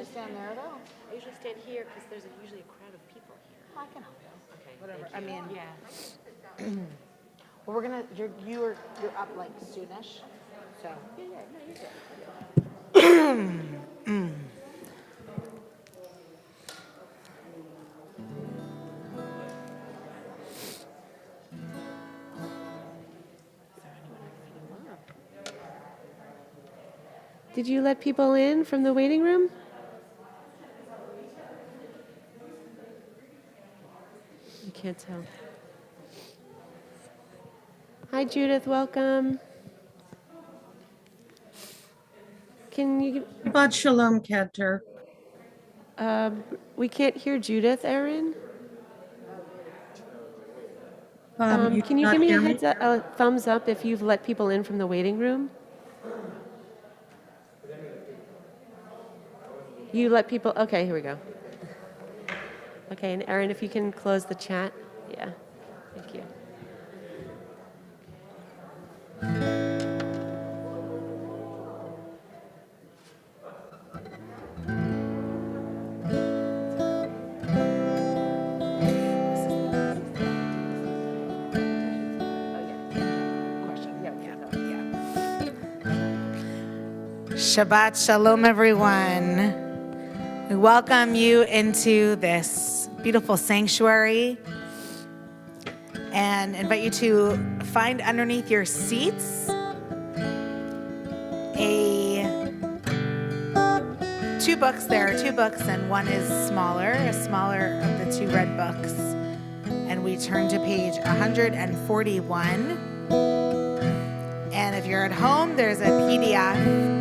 usually stand there, though? I usually stand here because there's usually a crowd of people here. I can help you. Okay. Whatever. thank I you. mean, Yeah. well, we're gonna. You're up like soonish, so. Yeah, no, you're good. Did you let people in from the waiting room? I can't tell. Hi, Judith. Welcome. Can you give... Shabbat Shalom, Keter. We can't hear Judith, Erin. You Can you not give me hear a thumbs up if you've let people in from the waiting room? You let people, okay, here we go. Okay, and Erin, if you can close the chat. Yeah, thank you. Shabbat Shalom, everyone. We welcome you into this beautiful sanctuary and invite you to find underneath your seats two books. There are two books, and one is a smaller of the two red books. And we turn to page 141. And if you're at home, there's a PDF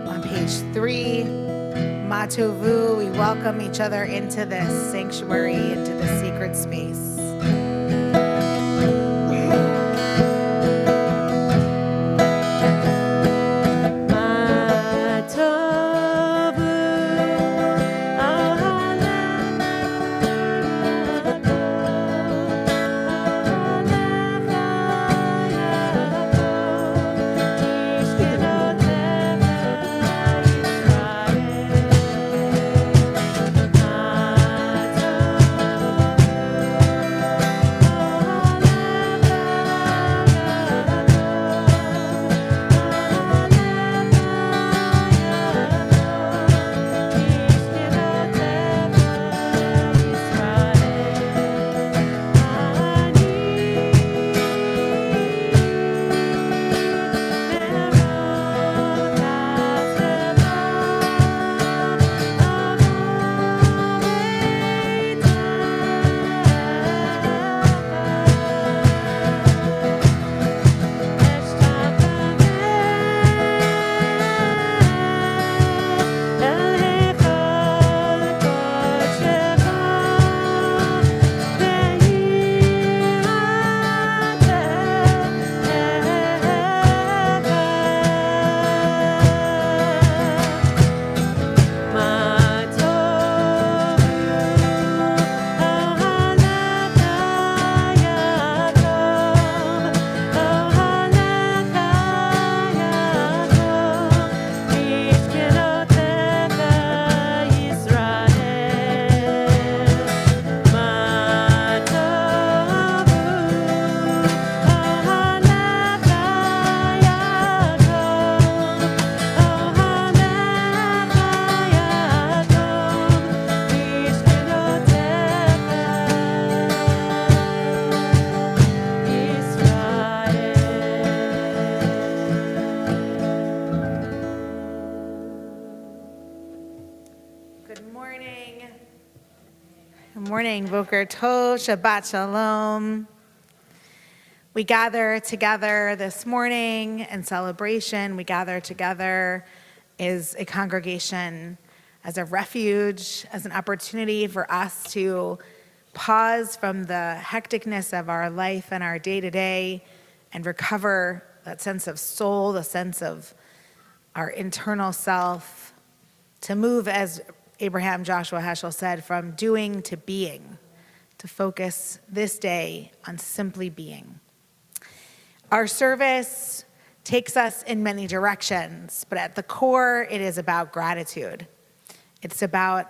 on page 3, Matovu. We welcome each other into this sanctuary, into the sacred space. Boker Tov, Shabbat Shalom. We gather together this morning in celebration. We gather together as a congregation, as a refuge, as an opportunity for us to pause from the hecticness of our life and our day-to-day and recover that sense of soul, the sense of our internal self, to move, as Abraham Joshua Heschel said, from doing to being, to focus this day on simply being. Our service takes us in many directions, but at the core, it is about gratitude. It's about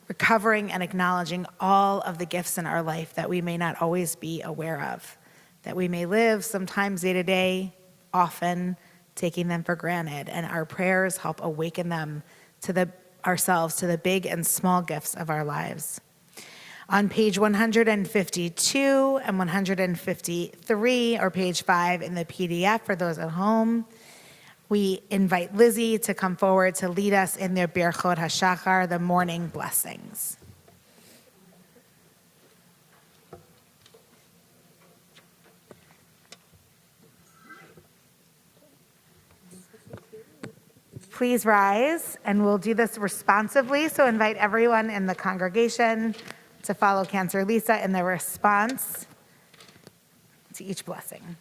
recovering and acknowledging all of the gifts in our life that we may not always be aware of, that we may live sometimes day to day, often taking them for granted. And our prayers help awaken them to ourselves to the big and small gifts of our lives. On page 152 and 153, or page 5 in the PDF for those at home, we invite Lizzie to come forward to lead us in the Birchot HaShachar, the morning blessings. Please rise, and we'll do this responsively, so invite everyone in the congregation to follow Cantor Lisa in the response to each blessing.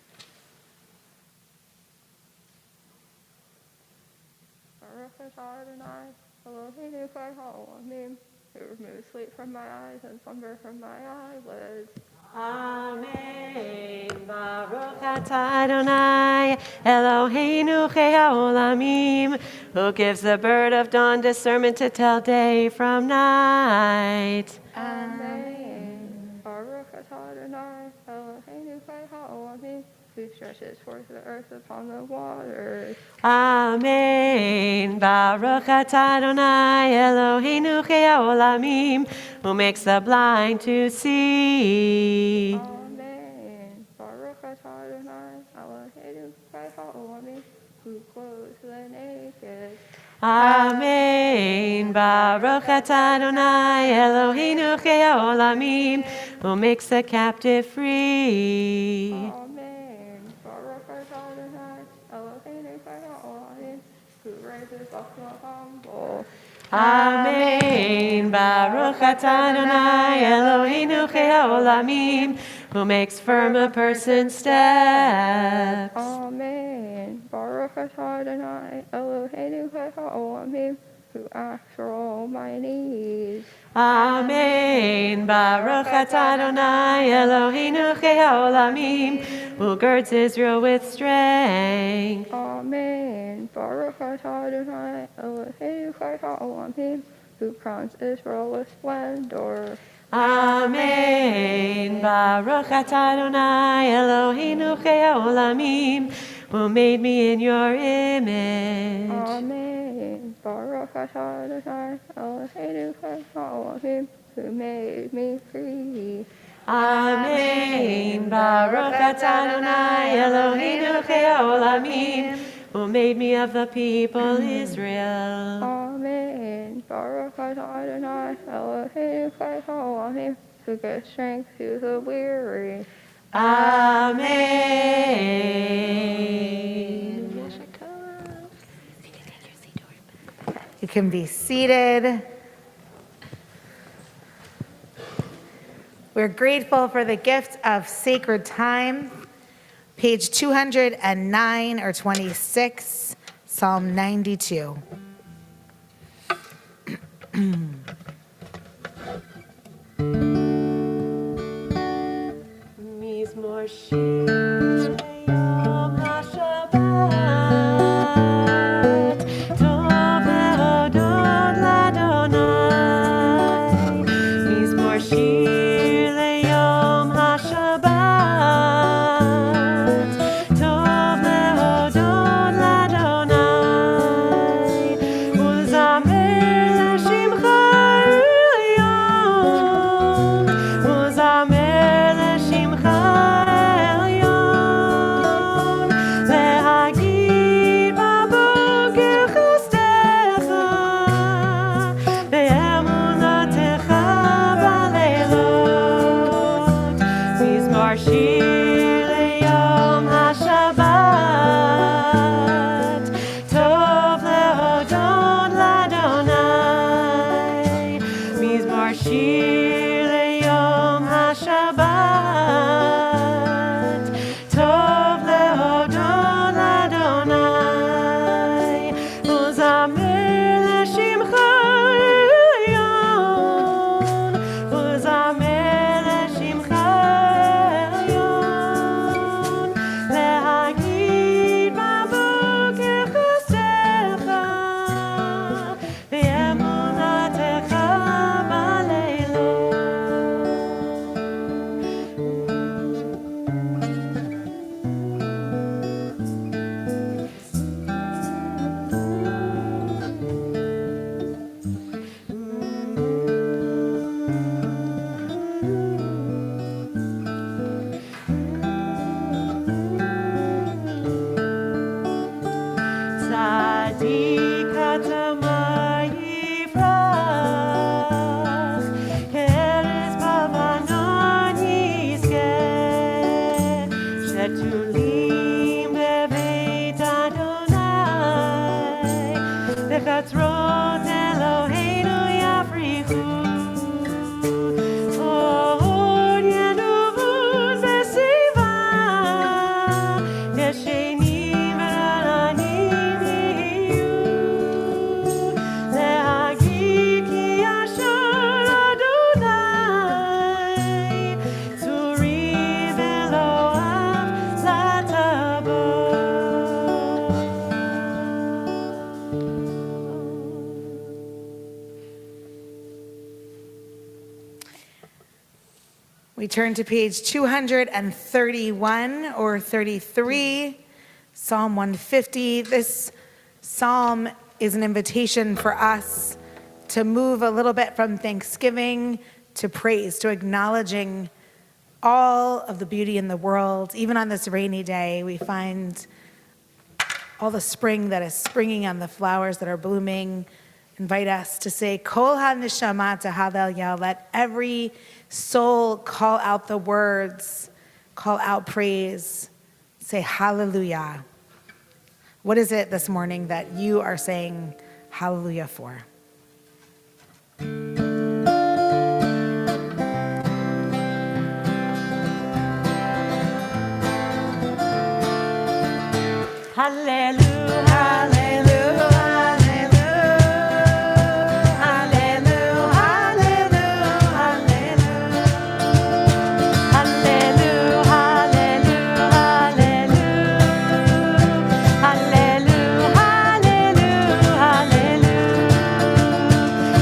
Baruch atah Adonai, Eloheinu chai ha'olamim, who removes sleep from my eyes and slumber from my eyelids. Amen. Baruch atah Adonai, Eloheinu chai ha'olamim, who gives the bird of dawn discernment to tell day from night. Amen. Baruch atah Adonai, Eloheinu chai ha'olamim, who stretches forth the earth upon the waters. Amen. Baruch atah Adonai, Eloheinu chai ha'olamim, who makes the blind to see. Amen. Baruch atah Adonai, Eloheinu chai ha'olamim, who clothes the naked. Amen. Baruch atah Adonai, Eloheinu chai ha'olamim, who makes the captive free. Amen. Baruch atah Adonai, Eloheinu chai ha'olamim, who raises up the humble. Amen. Baruch atah Adonai, Eloheinu chai ha'olamim, who makes firm a person's steps. Amen. Baruch atah Adonai, Eloheinu chai ha'olamim, who acts for all my needs. Amen. Baruch atah Adonai, Eloheinu chai ha'olamim, who girds Israel with strength. Amen. Baruch atah Adonai, Eloheinu chai ha'olamim, who crowns Israel with splendor. Amen. Baruch atah Adonai, Eloheinu chai ha'olamim, who made me in your image. Amen. Baruch atah Adonai, Eloheinu chai ha'olamim, who made me free. Amen. Baruch atah Adonai, Eloheinu chai ha'olamim, who made me of the people Israel. Amen. Baruch atah Adonai, Eloheinu chai ha'olamim, who gives strength to the weary. Amen. You can be seated. We're grateful for the gift of sacred time. Page 209 or 26, Psalm 92. Mizmor shir yom HaShabbat, tov lehodot l'Adonai. Mizmor shir yom HaShabbat, tov lehodot l'Adonai. Uzamer l'shimcha elyon, uzamer l'shimcha elyon, להגיד בבוקר חסדך, באמונתך בלילות. מזמור שיר ליום השבת, טוב להודות לאדוני. מזמור שיר ליום השבת, טוב להודות לאדוני. וזמר לשמך עליון, וזמר לשמך עליון. We turn to page 231 or 33, Psalm 150. This psalm is an invitation for us to move a little bit from thanksgiving to praise, to acknowledging all of the beauty in the world. Even on this rainy day, we find all the spring that is springing on the flowers that are blooming. Invite us to say, Kol ha-neshama tahallel yah. Let every soul call out the words, call out praise, say hallelujah. What is it this morning that you are saying hallelujah for? Hallelujah, hallelujah, hallelujah, hallelujah, hallelujah, hallelujah, hallelujah, hallelujah, hallelujah,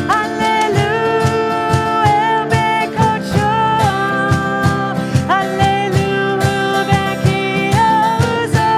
hallelujah, El Bekocho, hallelujah, Bekiozo.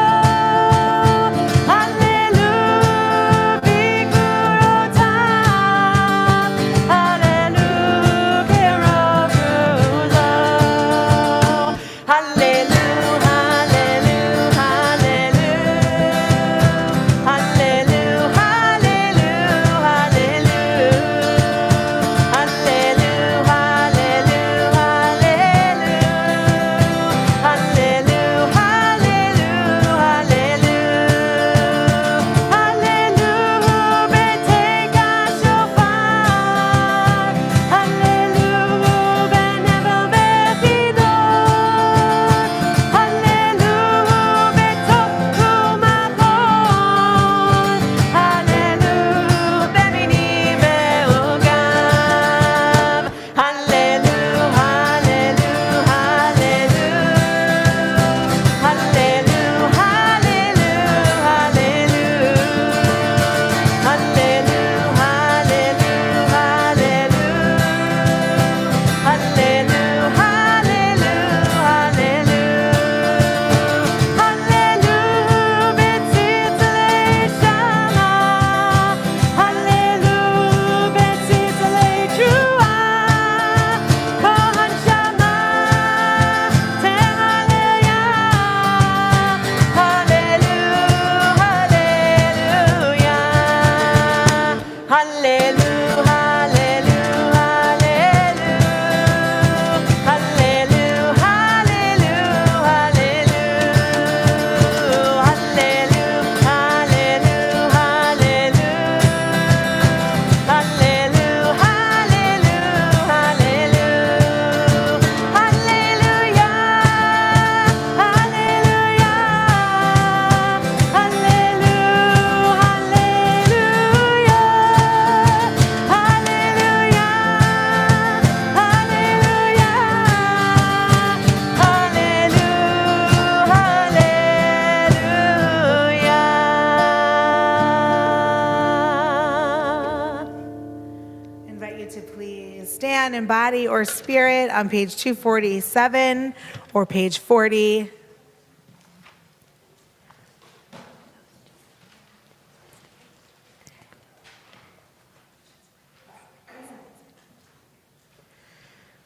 Stand in body or spirit on page 247 or page 40.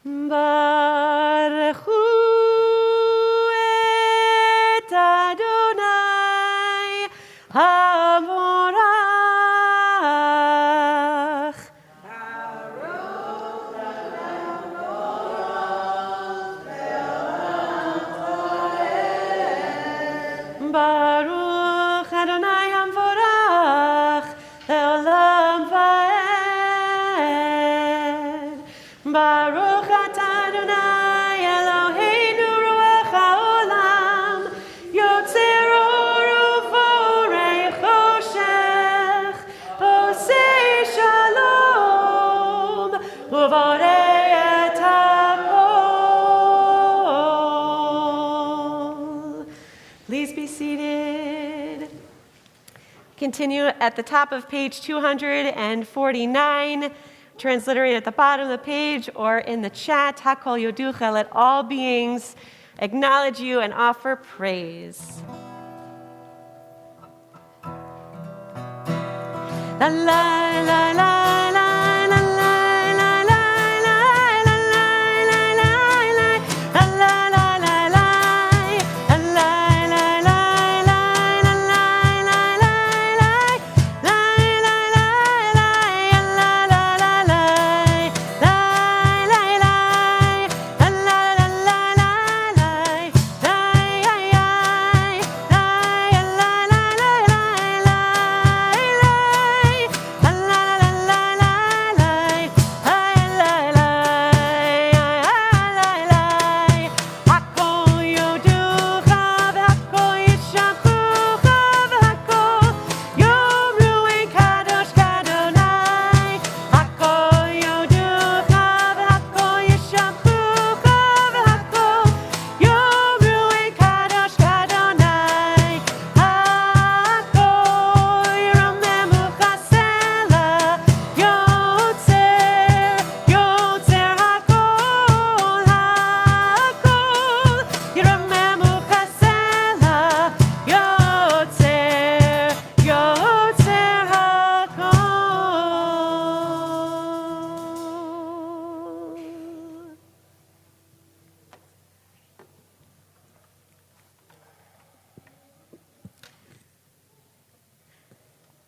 Baruch hu et Adonai havorach. Baruch Adonai havorach leolam vaed. Baruch atah Adonai Eloheinu ruach haolam yotzer or uvorei choshech osei shalom uvorei et hakol. Please be seated. Continue at the top of page 249. transliterate at the bottom of the page or in the chat. Hakol yoducha, let all beings acknowledge you and offer praise. La la la la la.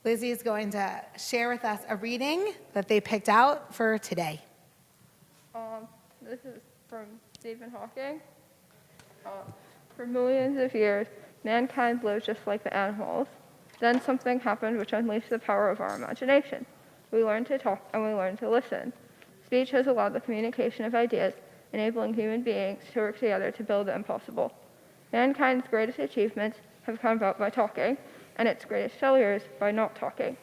Lizzie is going to share with us a reading that they picked out for today. This is from Stephen Hawking. For millions of years, mankind lived just like the animals. Then something happened which unleashed the power of our imagination. We learned to talk and we learned to listen. Speech has allowed the communication of ideas, enabling human beings to work together to build the impossible. Mankind's greatest achievements have come about by talking, and its greatest failures by not talking.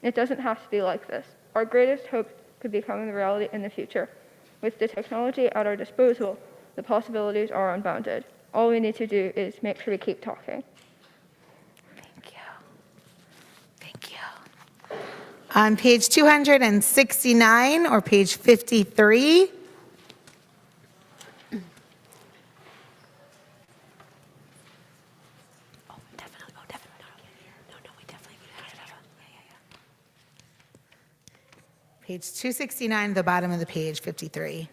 It doesn't have to be like this. Our greatest hope could become the reality in the future. With the technology at our disposal, the possibilities are unbounded. All we need to do is make sure we keep talking. Thank you. Thank you. On page 269 or page 53, page 269, the bottom of the page, 53.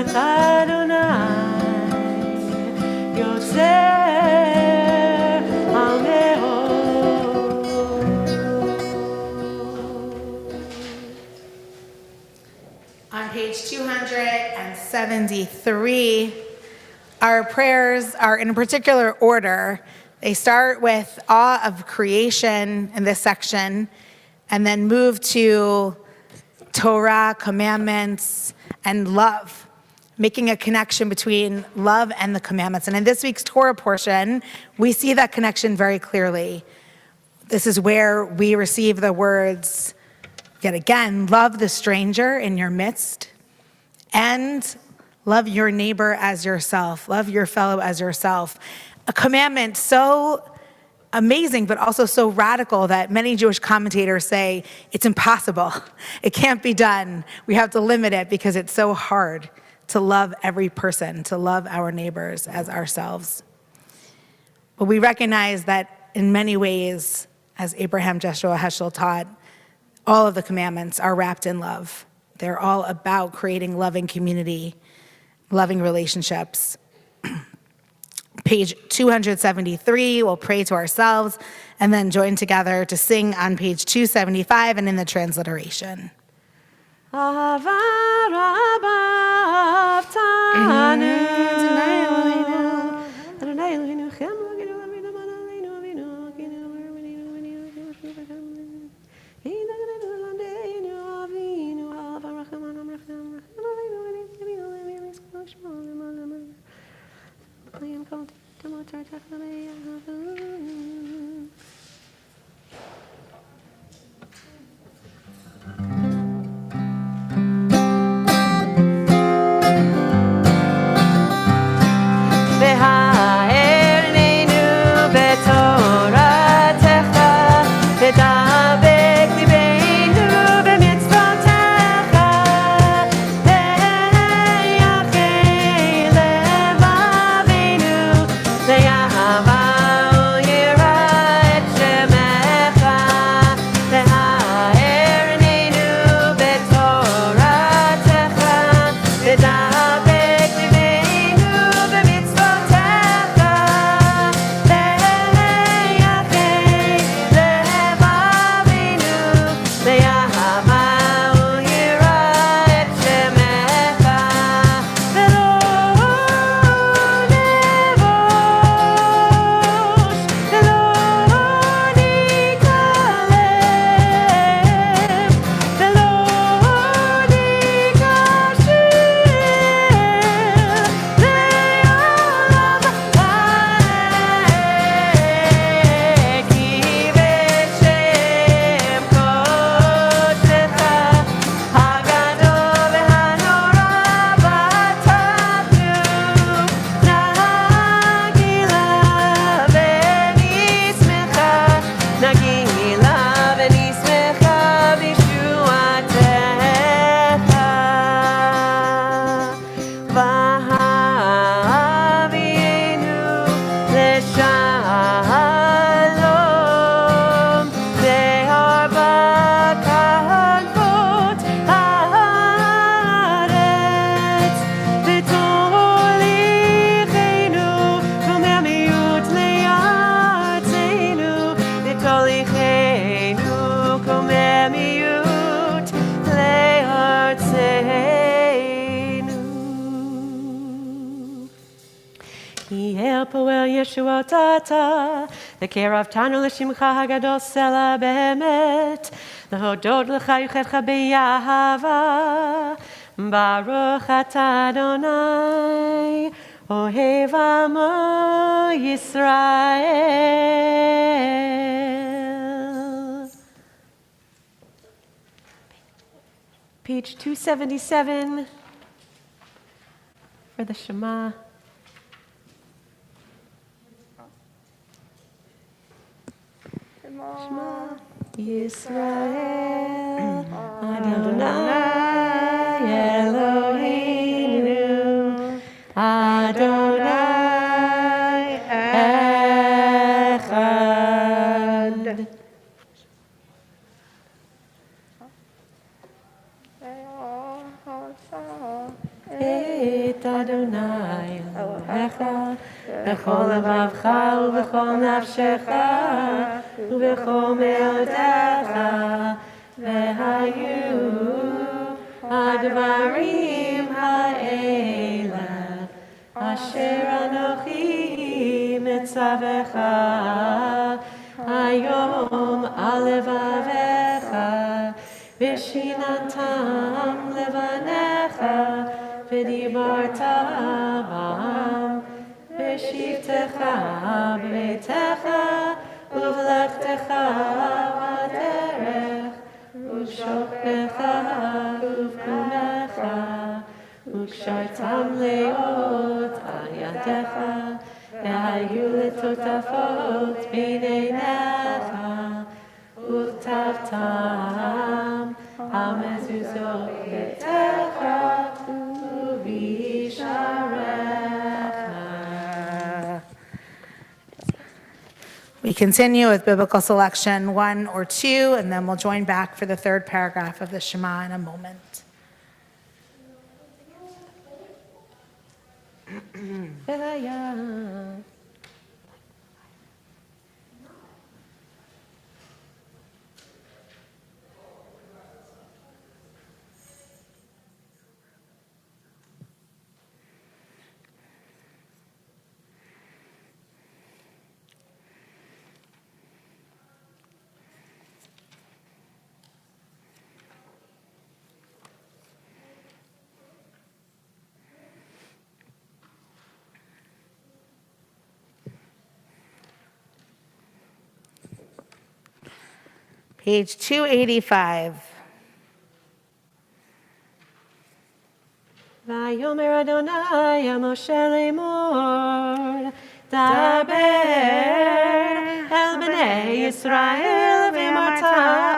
שמך אדוני יוצר על מאוד. On page 273, our prayers are in a particular order. They start with awe of creation in this section, and then move to Torah, commandments, and love, making a connection between love and the commandments. And in this week's Torah portion, we see that connection very clearly. This is where we receive the words, yet again, love the stranger in your midst, and love your neighbor as yourself, love your fellow as yourself. A commandment so amazing, but also so radical that many Jewish commentators say it's impossible. It can't be done. We have to limit it because it's so hard to love every person, to love our neighbors as ourselves. But we recognize that in many ways, as Abraham Joshua Heschel taught, all of the commandments are wrapped in love. They're all about creating loving community, loving relationships. Page 273, we'll pray to ourselves and then join together to sing on page 275 and in the transliteration. Ahava rabba avtanu Adonai Eloheinu chem Eloheinu Avinu Avinu Avinu Avinu Avinu Avinu Av Rachem Anam Rachem Rachem Avinu Avinu Avinu Avinu Avinu Layam Kol Tamot Tartach Lameyavu. והערננו בתורתך, ודבק ליבנו במצוותיך, ויחי לבבינו, לאהבה וליראה את שמך. והערננו בתורתך, ודבק ליבנו במצוותיך, לאהבה וליראה את שמך. ולא נבוש ולא נתעלם ולא ניכשל לעולם כי בשם קודשך הגדול והנורא בתתנו נגילה ונשמחה בישועתך. והביאנו לשלום לארבע כנפות הארץ, ותוליכנו קוממיות לארצנו, ותוליכנו קוממיות לארצנו. יהיה פועל ישועות אתה, וקרבתנו לשמך הגדול סלע באמת, להודות לך יוחדך באהבה. ברוך אתה אדוני, אוהב עמו ישראל. Page 277 for the Shema. Shema Yisrael Adonai Eloheinu Adonai Echad. Hey. את אדוני אלוהיך בכל לבבך ובכל נפשך ובכל מאודך, והיו הדברים האלה אשר אנוכי מצווך היום על לבביך, ושיננתם לבניך, ודיברת בם בשבתך בביתך ובלכתך בדרך ובשוכבך ובקומך, וקשרתם לאות על ידך, והיו לטוטפות בין עיניך, וכתבתם על מזוזות ביתך ובשעריך. We continue with biblical selection 1 or 2, and then we'll join back for the third paragraph of the Shema in a moment. Page 285. ויאמר אדוני אל משה לאמור, דבר אל בני ישראל ואמרת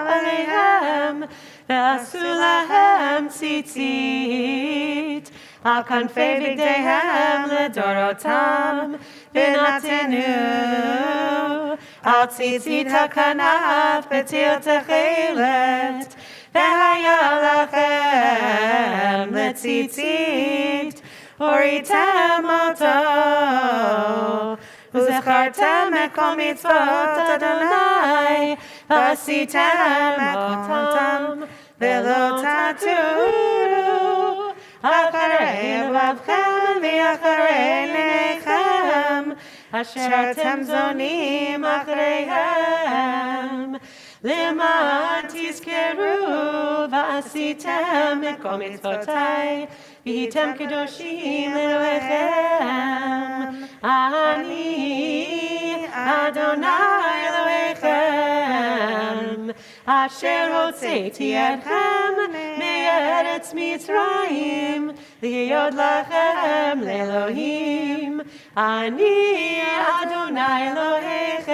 עליהם, ועשו להם ציצית על כנפי בגדיהם לדורותם, ונתנו על ציצית הכנף בתיר תכלת, והיה לכם לציצית, הוריתם אותו, וזכרתם את כל מצוות אדוני, ועשיתם אותם, ולא תטורו אחרי לבבכם ואחרי עיניכם, אשר אתם זונים אחריהם. למען תזכרו ועשיתם את כל מצוותיי, והייתם קדושים לאלוהיכם. אני אדוני אלוהיכם, אשר הוצאתי אתכם מארץ מצרים, להיות לכם לאלוהים. אני אדוני אלוהיכם,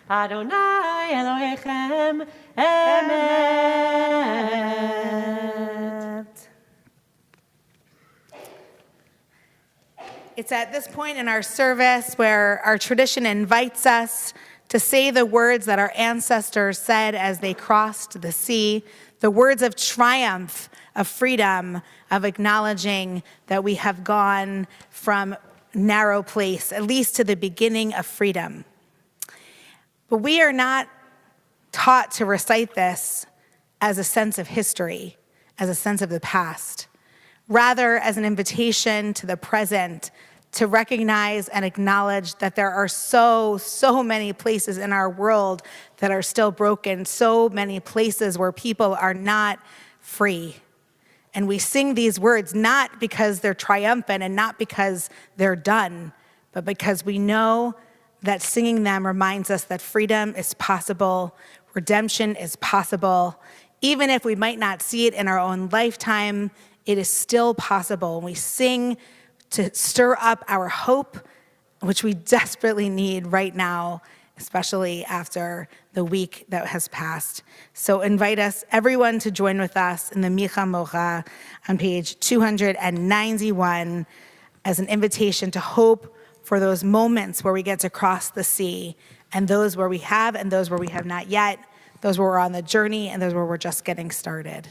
אדוני אלוהיכם אמת. It's at this point in our service where our tradition invites us to say the words that our ancestors said as they crossed the sea, the words of triumph, of freedom, of acknowledging that we have gone from narrow place, at least to the beginning of freedom. But we are not taught to recite this as a sense of history, as a sense of the past, rather as an invitation to the present, to recognize and acknowledge that there are so many places in our world that are still broken, so many places where people are not free. And we sing these words not because they're triumphant and not because they're done, but because we know that singing them reminds us that freedom is possible, redemption is possible. Even if we might not see it in our own lifetime, it is still possible. And we sing to stir up our hope, which we desperately need right now, especially after the week that has passed. So invite us, everyone, to join with us in the Micha Mocha on page 291 as an invitation to hope for those moments where we get to cross the sea, and those where we have and those where we have not yet, those where we're on the journey and those where we're just getting started.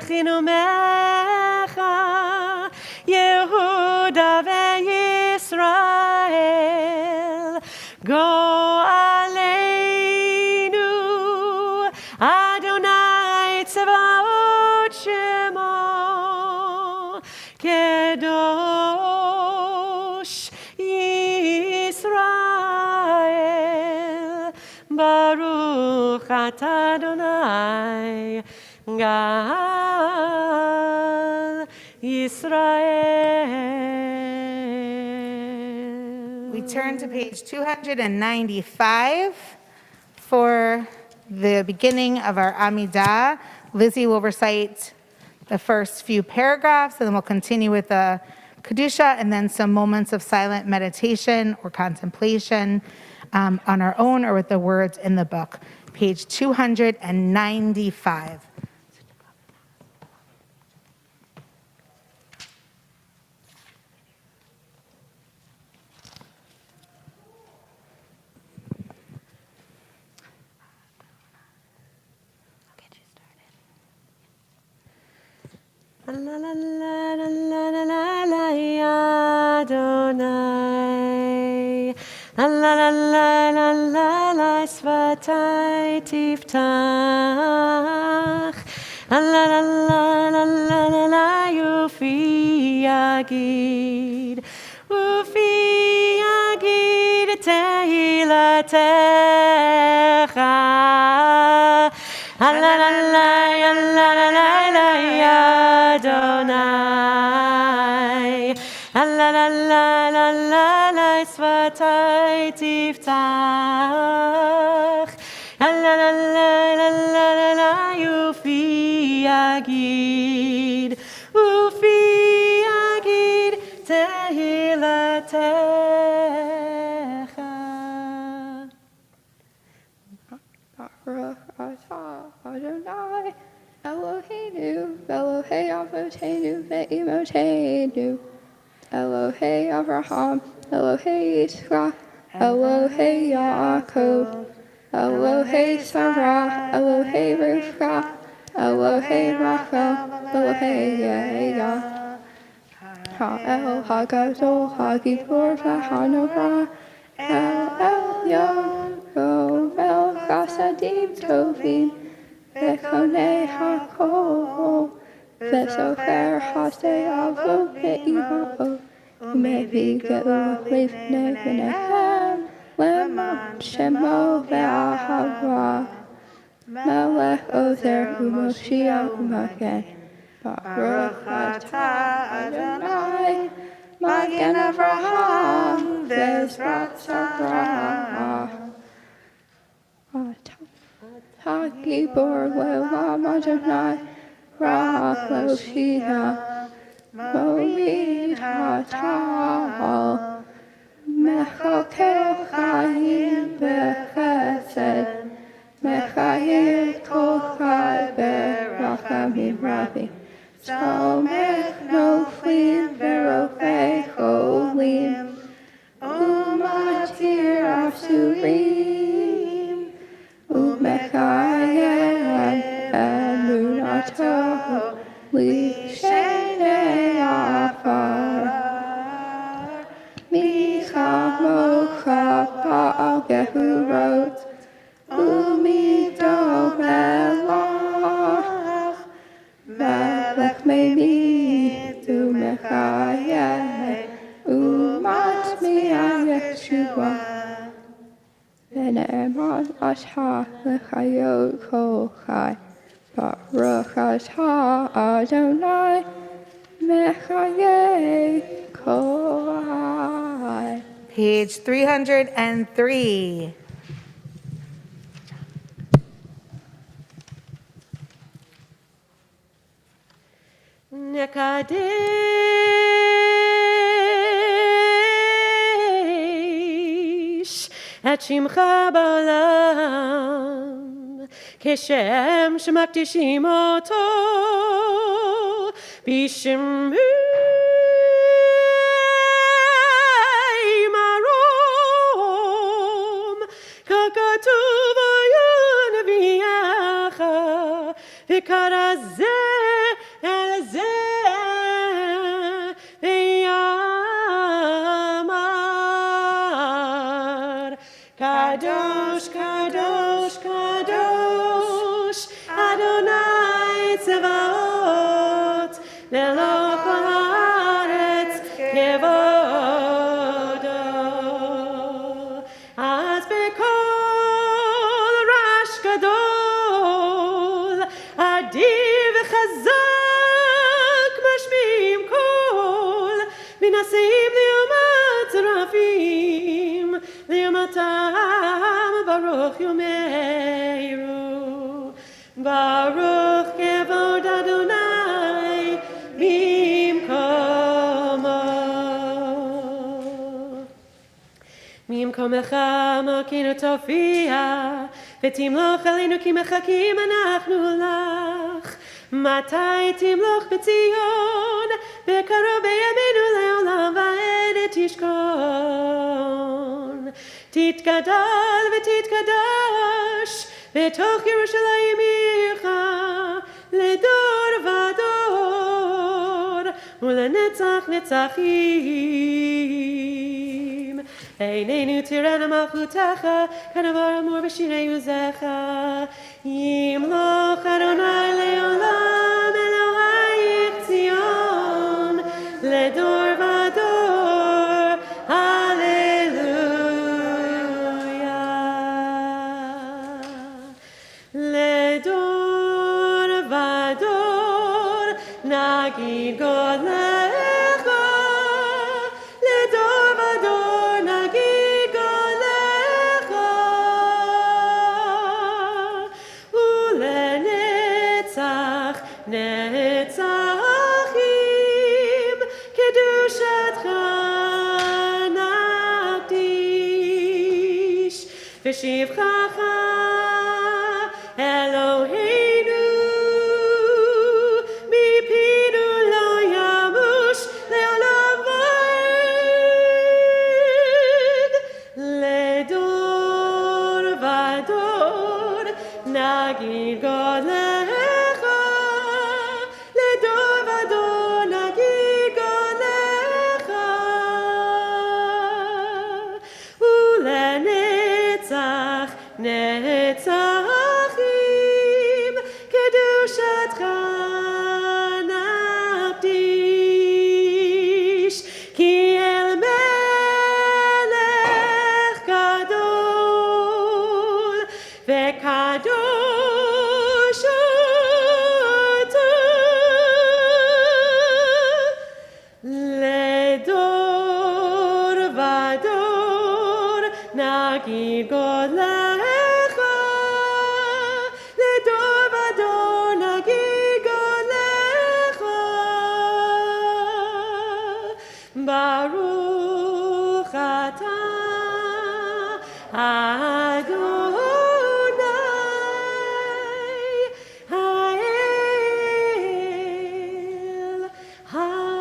Malechinu Mecha, Yehuda veYisrael, Go Aleinu, Adonai Tzevaot Shemo, Kedosh Yisrael, Baruch Atah Adonai, Gal Yisrael. We turn to page 295 for the beginning of our Amidah. Lizzie will recite the first few paragraphs, and then we'll continue with the Kedusha, and then some moments of silent meditation or contemplation on our own or with the words in the book. Page 295. La la la la la la la la Adonai. La la la la la la la Svatai Tiftach. La la la la la la la la Yufi Yagid. Ufi Yagid Tehilatecha. La la la la la la la la Adonai. La la la la la la la Svatai Tiftach. La la la la la la la la Yufi Yagid. Ufi Yagid Tehilatecha. Baruch atah Adonai, Eloheinu, Elohei Avotenu ve'imotenu, Elohei Avraham, Elohei Yitzchak, Elohei Yaakov, Elohei Sarah, Elohei Rivka, Elohei Rachel, Elohei Leah, Ha'el Hagadol, Hagibor v'Hanora, El Elyon, Gomel Chasadim Tovim, Ve'konei HaKol, Ve'socher Hasei Avot ve'ima'ot, U'mevi Geula Livnei V'nechem, Leman Shemo ve'ahava, Melech Ozer u'Moshiach u'Magen, Baruch atah Adonai, Magen Avraham, Ve'ezrat Sarah. Hagibor le'olam Adonai, Ra'ach le'oshia, Mo'id ha'tal, Mechakel chayim b'chesed, Mechayir kol chai b'rachamim rabim, Tzomech noflim v'rofei cholim, U'matir asurim, U'mechayem emunato l'shenei afar. Micha mocha ba'al gehurot, U'mido melach, Melech meimid u'mechayeh, U'matmi'ah Yeshua. V'ne'eman atah l'chayot kol chai, Baruch atah Adonai, mechayeh kol chai. Page 303. Nekadesh et shimcha ba'olam keshem shemakdishim oto b'shemei marom kakatuv v'yanaviyacha v'karazeh Kadosh, Kadosh, Kadosh, Adonai Tzevaot, Lelo kol haaretz kevodo. Az bekol rash gadol, adir v'chazak mashmiim kol, minasim li'omat rafim, li'omatam baruch yomeiru, baruch kevod Adonai bimkomo. ממקומך מלכנו תופיע, ותמלוך עלינו כי מחכים אנחנו לך. מתי תמלוך בציון, בקרוב בימינו לעולם ועד תשכון. תתגדל ותתקדש, בתוך ירושלים עירך, לדור ודור, ולנצח נצחים. עינינו תראנה מלכותך, כדבר אמור בשירי עוזך. ימלוך אדוני לעולם, אלוהיך ציון, לדור ודור, הללויה. לדור ודור, נגיד גודלך. נצחים, קדושתך נקדיש, ושבחך אלוהינו, מפינו לא ימוש לעולם ועד, לדור ודור נגיד גודלך. נצחים, קדושתך נקדיש, כי אל מלך גדול וקדוש אתה, לדור ודור נגיד גודלך. Baruch atah Adonai Ha'el HaKadosh.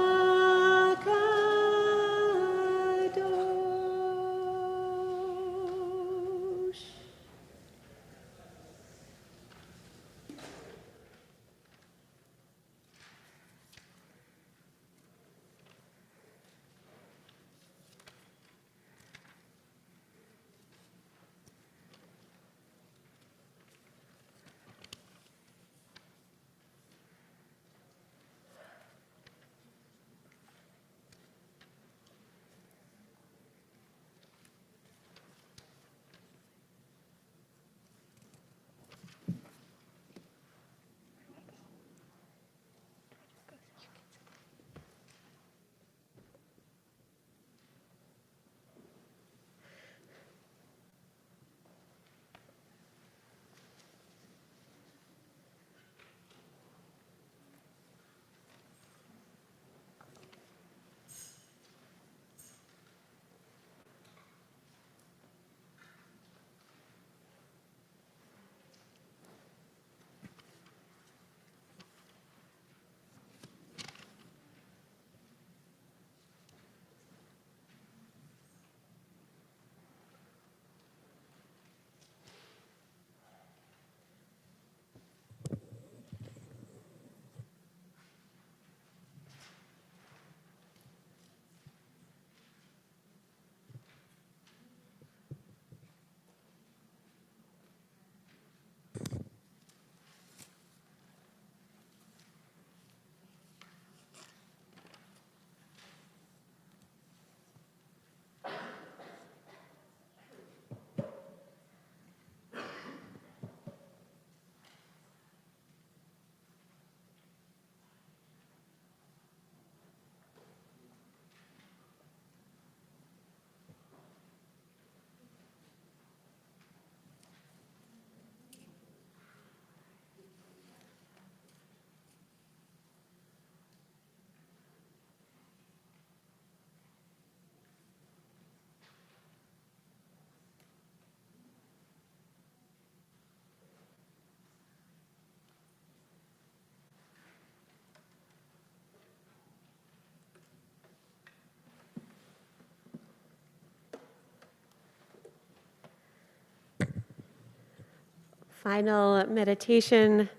Final meditation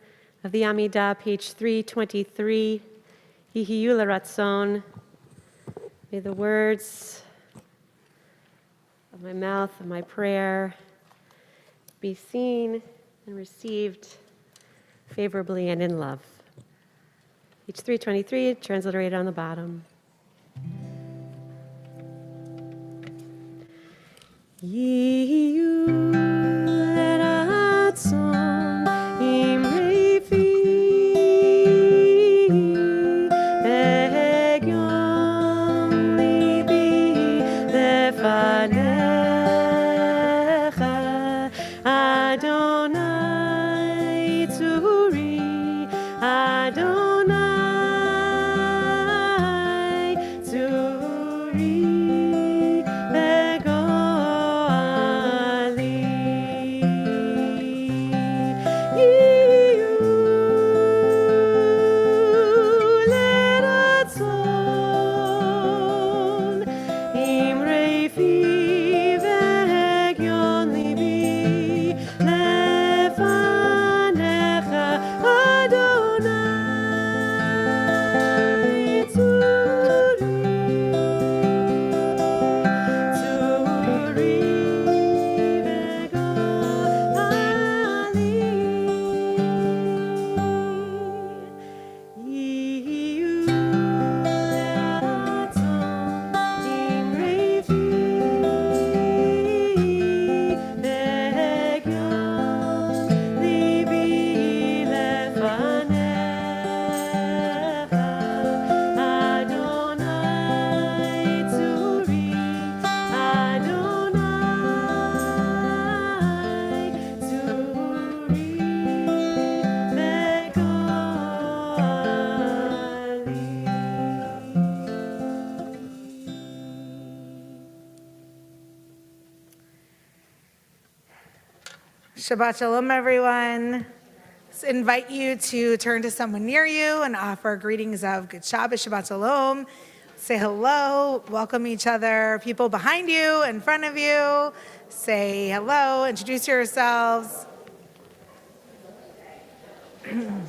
of the Amidah, page 323. Yihiyu l'ratzon. May the words of my mouth and my prayer be seen and received favorably and in love. Page 323, transliterated on the bottom. Yihiyu l'ratzon imri fi ve'egyon libi lefanecha Adonai tzuri Adonai tzuri ve'goali Yihiyu l'ratzon imrei fi ve'egyon libi lefanecha Adonai tzuri ve'goali Yihiyu l'ratzon imrei fi ve'egyon libi lefanecha Adonai tzuri Adonai tzuri Shabbat Shalom, everyone. Let's invite you to turn to someone near you and offer greetings of Good Shabbat, Shabbat Shalom. Say hello, welcome each other. People behind you, in front of you, say hello, introduce yourselves. And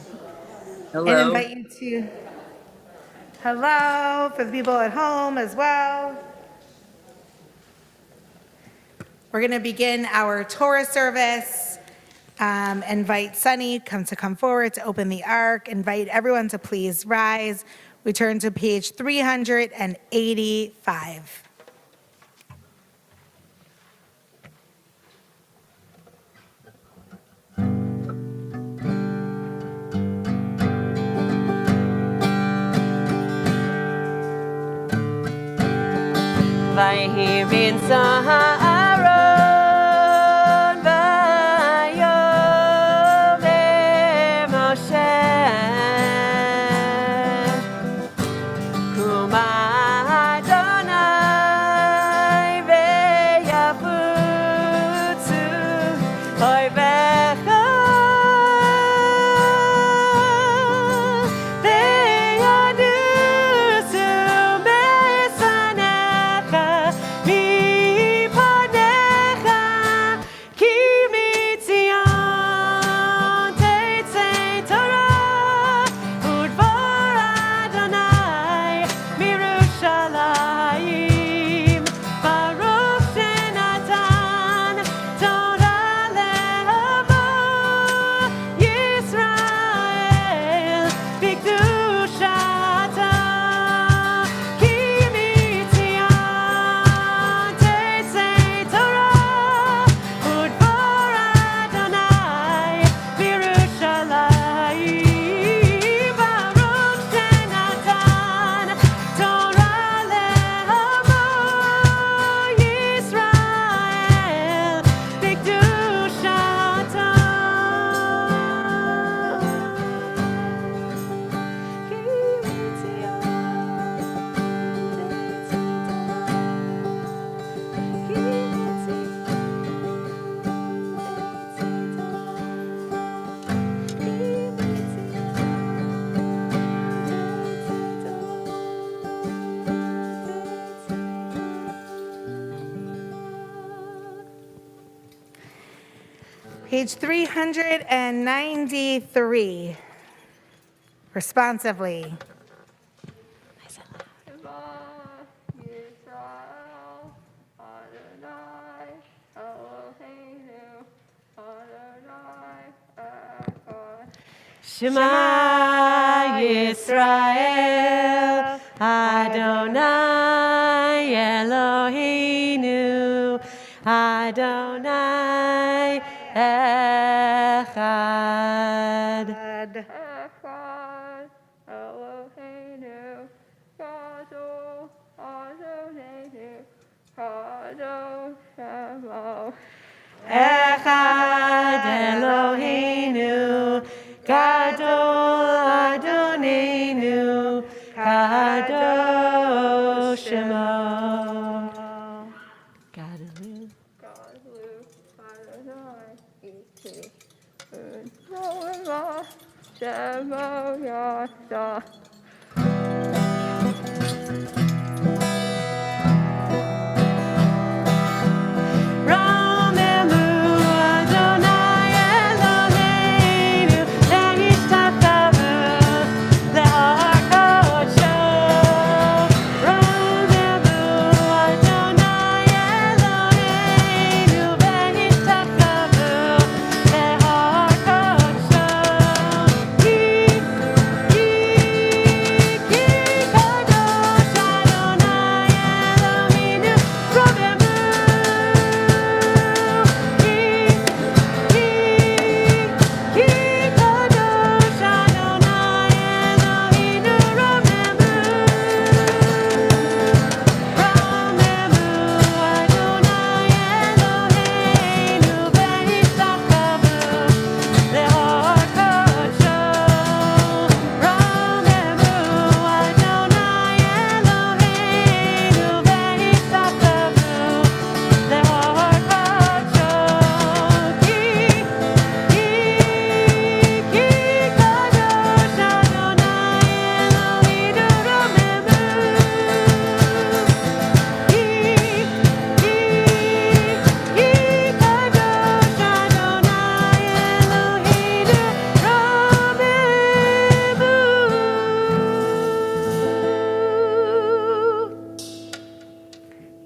Hello. invite you to hello for the people at home as well. We're going to begin our Torah service. Invite Sunny to come forward to open the ark. Invite everyone to please rise. We turn to page 385. Vayhi rinsa Aaron vayomer Moshe Kuma Adonai veyafutzu oivecha veyadusu besanecha mipane Page 393, responsively. Shema Yisrael, Adonai Eloheinu, Adonai Echad. Shema Yisrael, Adonai Eloheinu, Adonai Echad. Echad Eloheinu, Gadol Adonai, Gadol Shemo. Echad Eloheinu, Gadol Adonenu, Kadosh Shemo. Gadol. Gadlu Adonai Iti, Unroa Shemo Yasha. Romemu Adonai Eloheinu, lehishtatavu leharkocho. Romemu Adonai Eloheinu, lehishtatavu leharkocho. Ki kadosh Adonai Eloheinu, Romemu.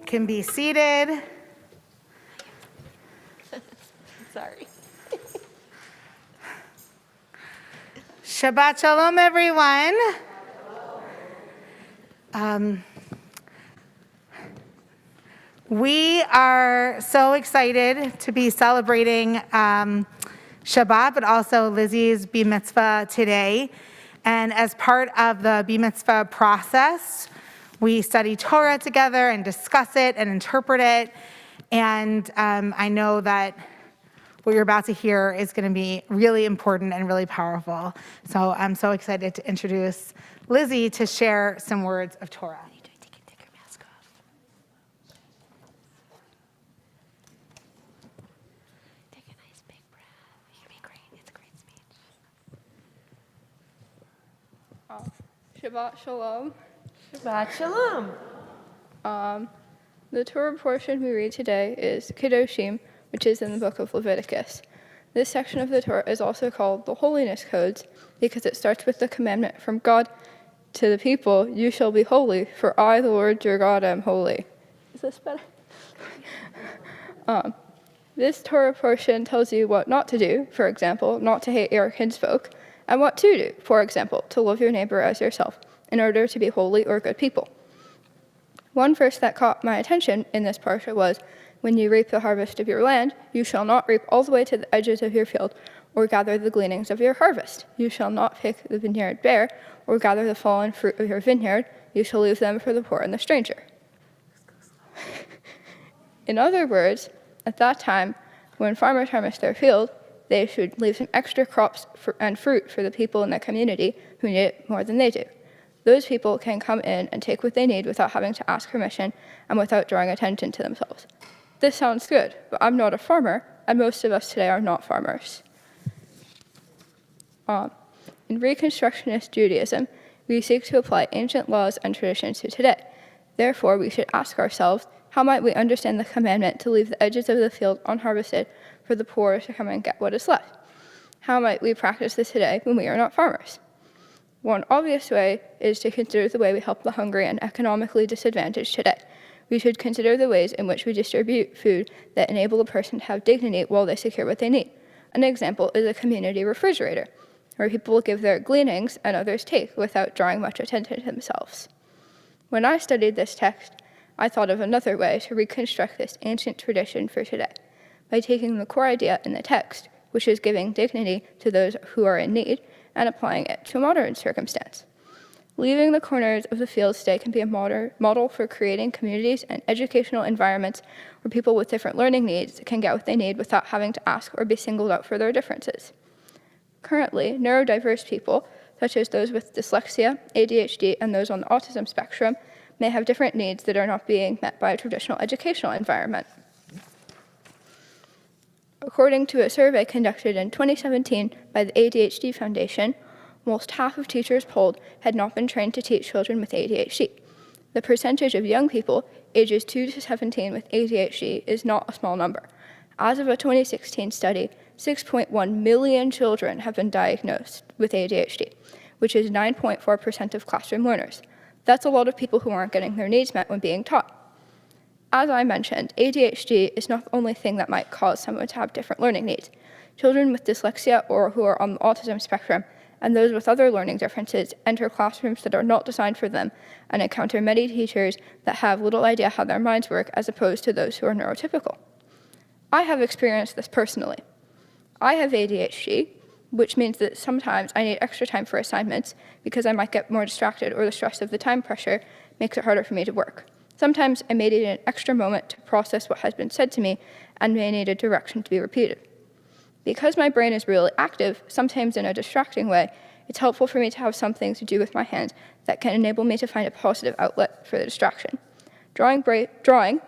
Can be seated. Sorry. Shabbat Shalom, everyone. We are so excited to be celebrating Shabbat, but also Lizzie's Bar Mitzvah today. And as part of the Bar Mitzvah process, we study Torah together and discuss it and interpret it. And I know that what you're about to hear is going to be really important and really powerful. So I'm so excited to introduce Lizzie to share some words of Torah. Take your mask off. Take a nice big breath. You'll be great. It's a great speech. Shabbat Shalom. Shabbat Shalom. The Torah portion we read today is Kedoshim, which is in the book of Leviticus. This section of the Torah is also called the Holiness Codes because it starts with the commandment from God to the people, "You shall be holy, for I, the Lord your God, am holy." Is this better? This Torah portion tells you what not to do, for example, not to hate your kinsfolk, and what to do, for example, to love your neighbor as yourself, in order to be holy or good people. One verse that caught my attention in this parsha was, "When you reap the harvest of your land, you shall not reap all the way to the edges of your field, or gather the gleanings of your harvest. You shall not pick the vineyard bare, or gather the fallen fruit of your vineyard. You shall leave them for the poor and the stranger." In other words, at that time, when farmers harvest their field, they should leave some extra crops and fruit for the people in their community who need it more than they do. Those people can come in and take what they need without having to ask permission and without drawing attention to themselves. This sounds good, but I'm not a farmer, and most of us today are not farmers. In Reconstructionist Judaism, we seek to apply ancient laws and traditions to today. Therefore, we should ask ourselves, How might we understand the commandment to leave the edges of the field unharvested for the poor to come and get what is left? How might we practice this today when we are not farmers? One obvious way is to consider the way we help the hungry and economically disadvantaged today. We should consider the ways in which we distribute food that enable a person to have dignity while they secure what they need. An example is a community refrigerator, where people give their gleanings and others take without drawing much attention to themselves. When I studied this text, I thought of another way to reconstruct this ancient tradition for today, by taking the core idea in the text, which is giving dignity to those who are in need, and applying it to a modern circumstance. Leaving the corners of the fields today can be a model for creating communities and educational environments where people with different learning needs can get what they need without having to ask or be singled out for their differences. Currently, neurodiverse people, such as those with dyslexia, ADHD, and those on the autism spectrum, may have different needs that are not being met by a traditional educational environment. According to a survey conducted in 2017 by the ADHD Foundation, almost half of teachers polled had not been trained to teach children with ADHD. The percentage of young people ages 2 to 17 with ADHD is not a small number. As of a 2016 study, 6.1 million children have been diagnosed with ADHD, which is 9.4% of classroom learners. That's a lot of people who aren't getting their needs met when being taught. As I mentioned, ADHD is not the only thing that might cause someone to have different learning needs. Children with dyslexia or who are on the autism spectrum and those with other learning differences enter classrooms that are not designed for them and encounter many teachers that have little idea how their minds work as opposed to those who are neurotypical. I have experienced this personally. I have ADHD, which means that sometimes I need extra time for assignments because I might get more distracted or the stress of the time pressure makes it harder for me to work. Sometimes I may need an extra moment to process what has been said to me and may need a direction to be repeated. Because my brain is really active, sometimes in a distracting way, it's helpful for me to have something to do with my hands that can enable me to find a positive outlet for the distraction. Drawing,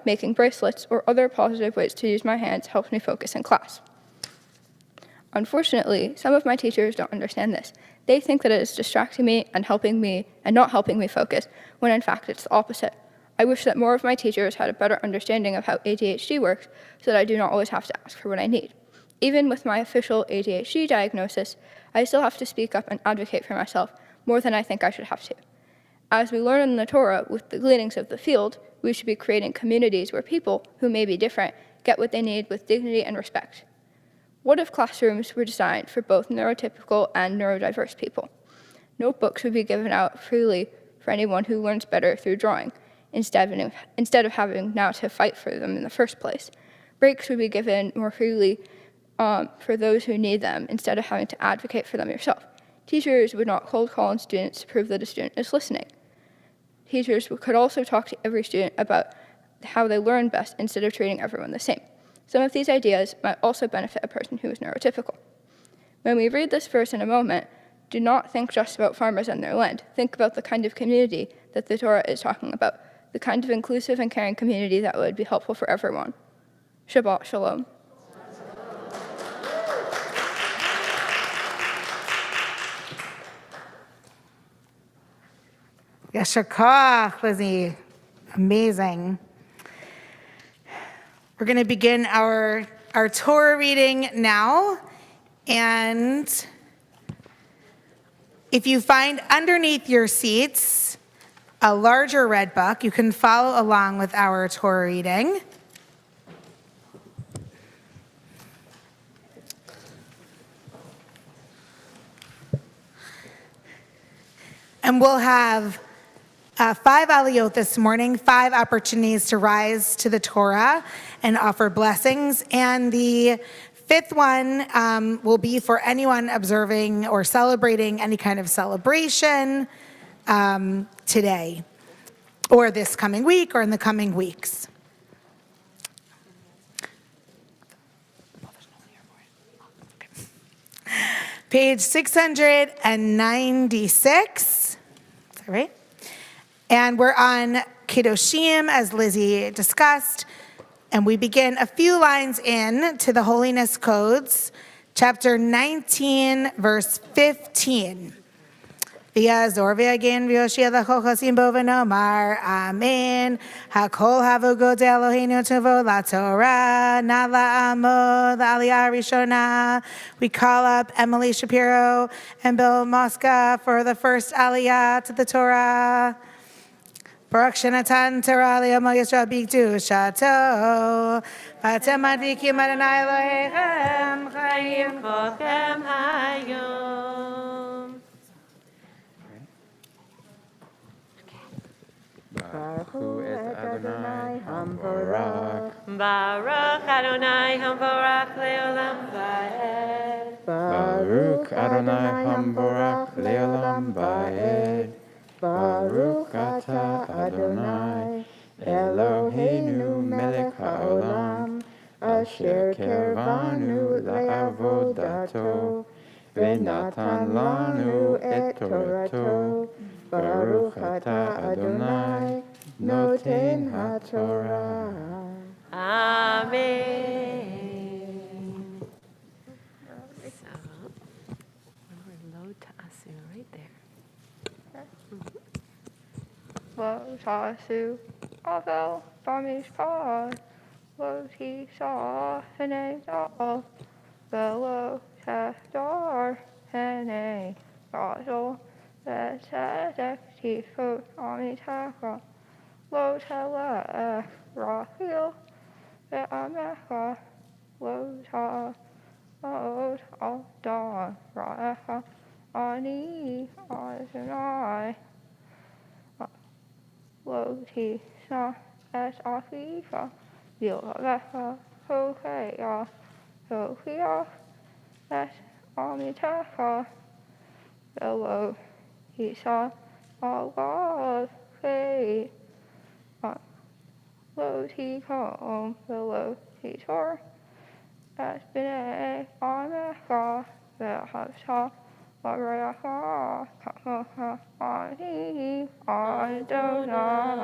making bracelets, or other positive ways to use my hands helps me focus in class. Unfortunately, some of my teachers don't understand this. They think that it is distracting me and not helping me focus, when in fact it's the opposite. I wish that more of my teachers had a better understanding of how ADHD works so that I do not always have to ask for what I need. Even with my official ADHD diagnosis, I still have to speak up and advocate for myself more than I think I should have to. As we learn in the Torah with the gleanings of the field, we should be creating communities where people who may be different get what they need with dignity and respect. What if classrooms were designed for both neurotypical and neurodiverse people? Notebooks would be given out freely for anyone who learns better through drawing, instead of having now to fight for them in the first place. Breaks would be given more freely for those who need them, instead of having to advocate for them yourself. Teachers would not cold call on students to prove that a student is listening. Teachers could also talk to every student about how they learn best instead of treating everyone the same. Some of these ideas might also benefit a person who is neurotypical. When we read this verse in a moment, do not think just about farmers and their land. Think about the kind of community that the Torah is talking about, the kind of inclusive and caring community that would be helpful for everyone. Shabbat Shalom. Yasher koach, Lizzie. Amazing. We're going to begin our Torah reading now. And if you find underneath your seats a larger red book, you can follow along with our Torah reading. And we'll have 5 aliyot this morning, 5 opportunities to rise to the Torah and offer blessings. And the 5th one will be for anyone observing or celebrating any kind of celebration today, or this coming week, or in the coming weeks. Page 696. Is that right? And we're on Kiddushim, as Lizzie discussed, and we begin a few lines in to the Holiness Codes, chapter 19, verse 15. V'yazor v'yagen v'yoshia l'chol chosim bo v'nomar amen. Hakol havu god Eloheinu tovo laTorah na la'amod la'aliyah rishona. We call up Emily Shapiro and Bill Mosca for the first aliyah to the Torah. Baruch shenatan Torah li'amo Yisrael b'kedushato. V'atem madlikim Adonai Elohechem chayim. Kochem hayom. Baruch et Adonai Hamvorach. Baruch Adonai Hamvorach leolam va'ed. Baruch Adonai Hamvorach leolam va'ed. Baruch atah Adonai Eloheinu melech haolam asher kervanu la'avodato v'natan lanu et torato. Baruch atah Adonai noten haTorah. Amen. So, remember lo ta'asu right there. Lo ta'asu avel b'mishpat. Lo tisah h'nei dal. V'lo tehdar h'nei gadol. V'tzedek tifot amitecha. Lo telech rachil ve'amecha. Lo ta'od al dan ra'echa. Ani Adonai. Lo tisna es achicha. Yilvecha hocheya. Hocheach es amitecha. V'lo tisah alav chei. Lo tikom v'lo titor. Es b'nei amecha ve'havta v'reacha kamocha ani Adonai.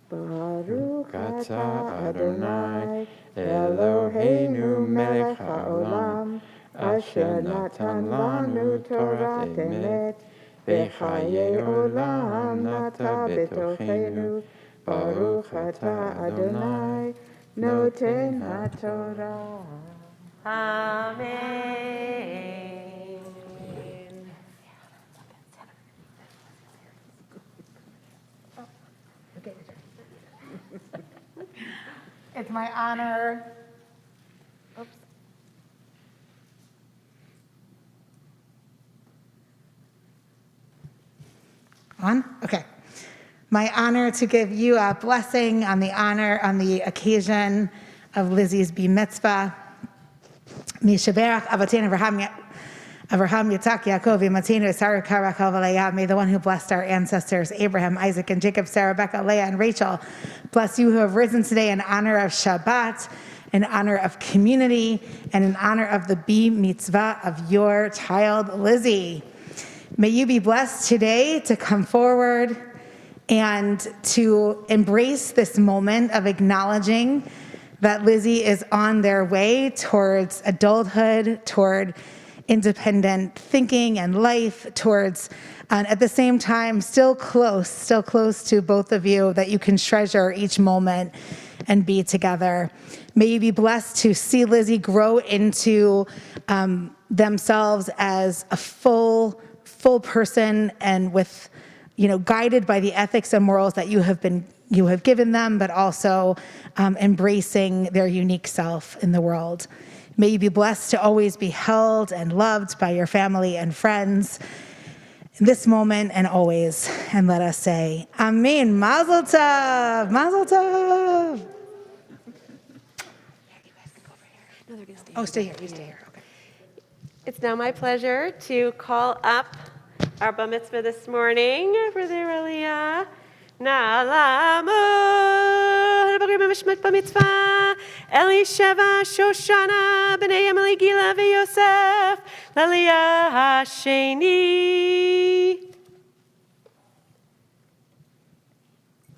Baruch atah Adonai Eloheinu melech haolam asher natan lanu Torah emet v'chayei olam nata betochenu. Baruch atah Adonai noten haTorah. Amen. It's my honor. On? Okay. My honor to give you a blessing on the occasion of Lizzie's bar mitzvah. Mishaberach Avatin Avraham Yitzhak Yaakov Matinu Sarah Karachal V'Leah. May the one who blessed our ancestors Abraham, Isaac, and Jacob, Sarah, Rebecca, Leah, and Rachel bless you who have risen today in honor of Shabbat, in honor of community, and in honor of the bar mitzvah of your child Lizzie. May you be blessed today to come forward and to embrace this moment of acknowledging that Lizzie is on their way towards adulthood, toward independent thinking and life, towards, at the same time, still close to both of you, that you can treasure each moment and be together. May you be blessed to see Lizzie grow into themselves as a full person, and with, guided by the ethics and morals that you have given them, but also embracing their unique self in the world. May you be blessed to always be held and loved by your family and friends in this moment and always. And let us say, Amen. Mazel tov. Mazel tov. Oh, stay here. You stay here. Okay. It's now my pleasure to call up our bar mitzvah this morning for their aliyah. Na'alamu, Bagrim Mishmat bar mitzvah, Elisheva, Shoshana, B'nai Emily, Gila, v'Yosef, l'aliyah hasheni.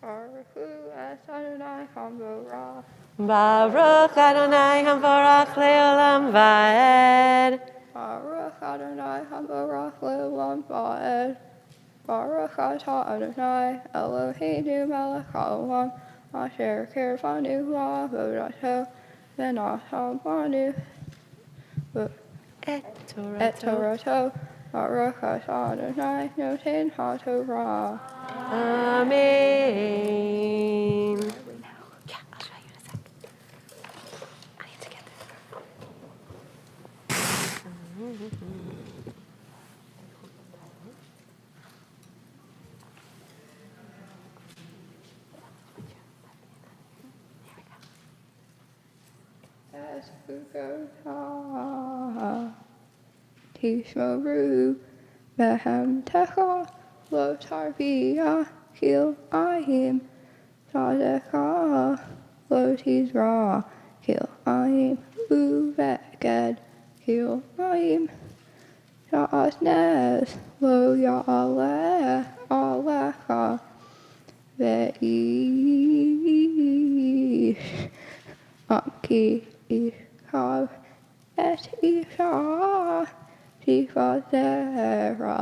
Baruch Hu es Adonai Hamvorach. Baruch Adonai Hamvorach Leolam Vaed. Baruch Adonai Hamvorach Leolam Vaed. Baruch atah Adonai Eloheinu melech haolam asher kirvanu la'avodato v'natan banu Et et Torato. Torato. Baruch atah Adonai noten haTorah. Amen. Yeah, I'll show you in a sec. I need to get Es Ukotah Tishmoru Behem Techa Lo Tarbiyah Kil Ayim Tzadekah Lo Tizra Kil Ayim Uveged Kil Ayim Sha'asnes Lo Ya'aleh Alecha Ve'ish Amki Ishav Et Isha Shifazera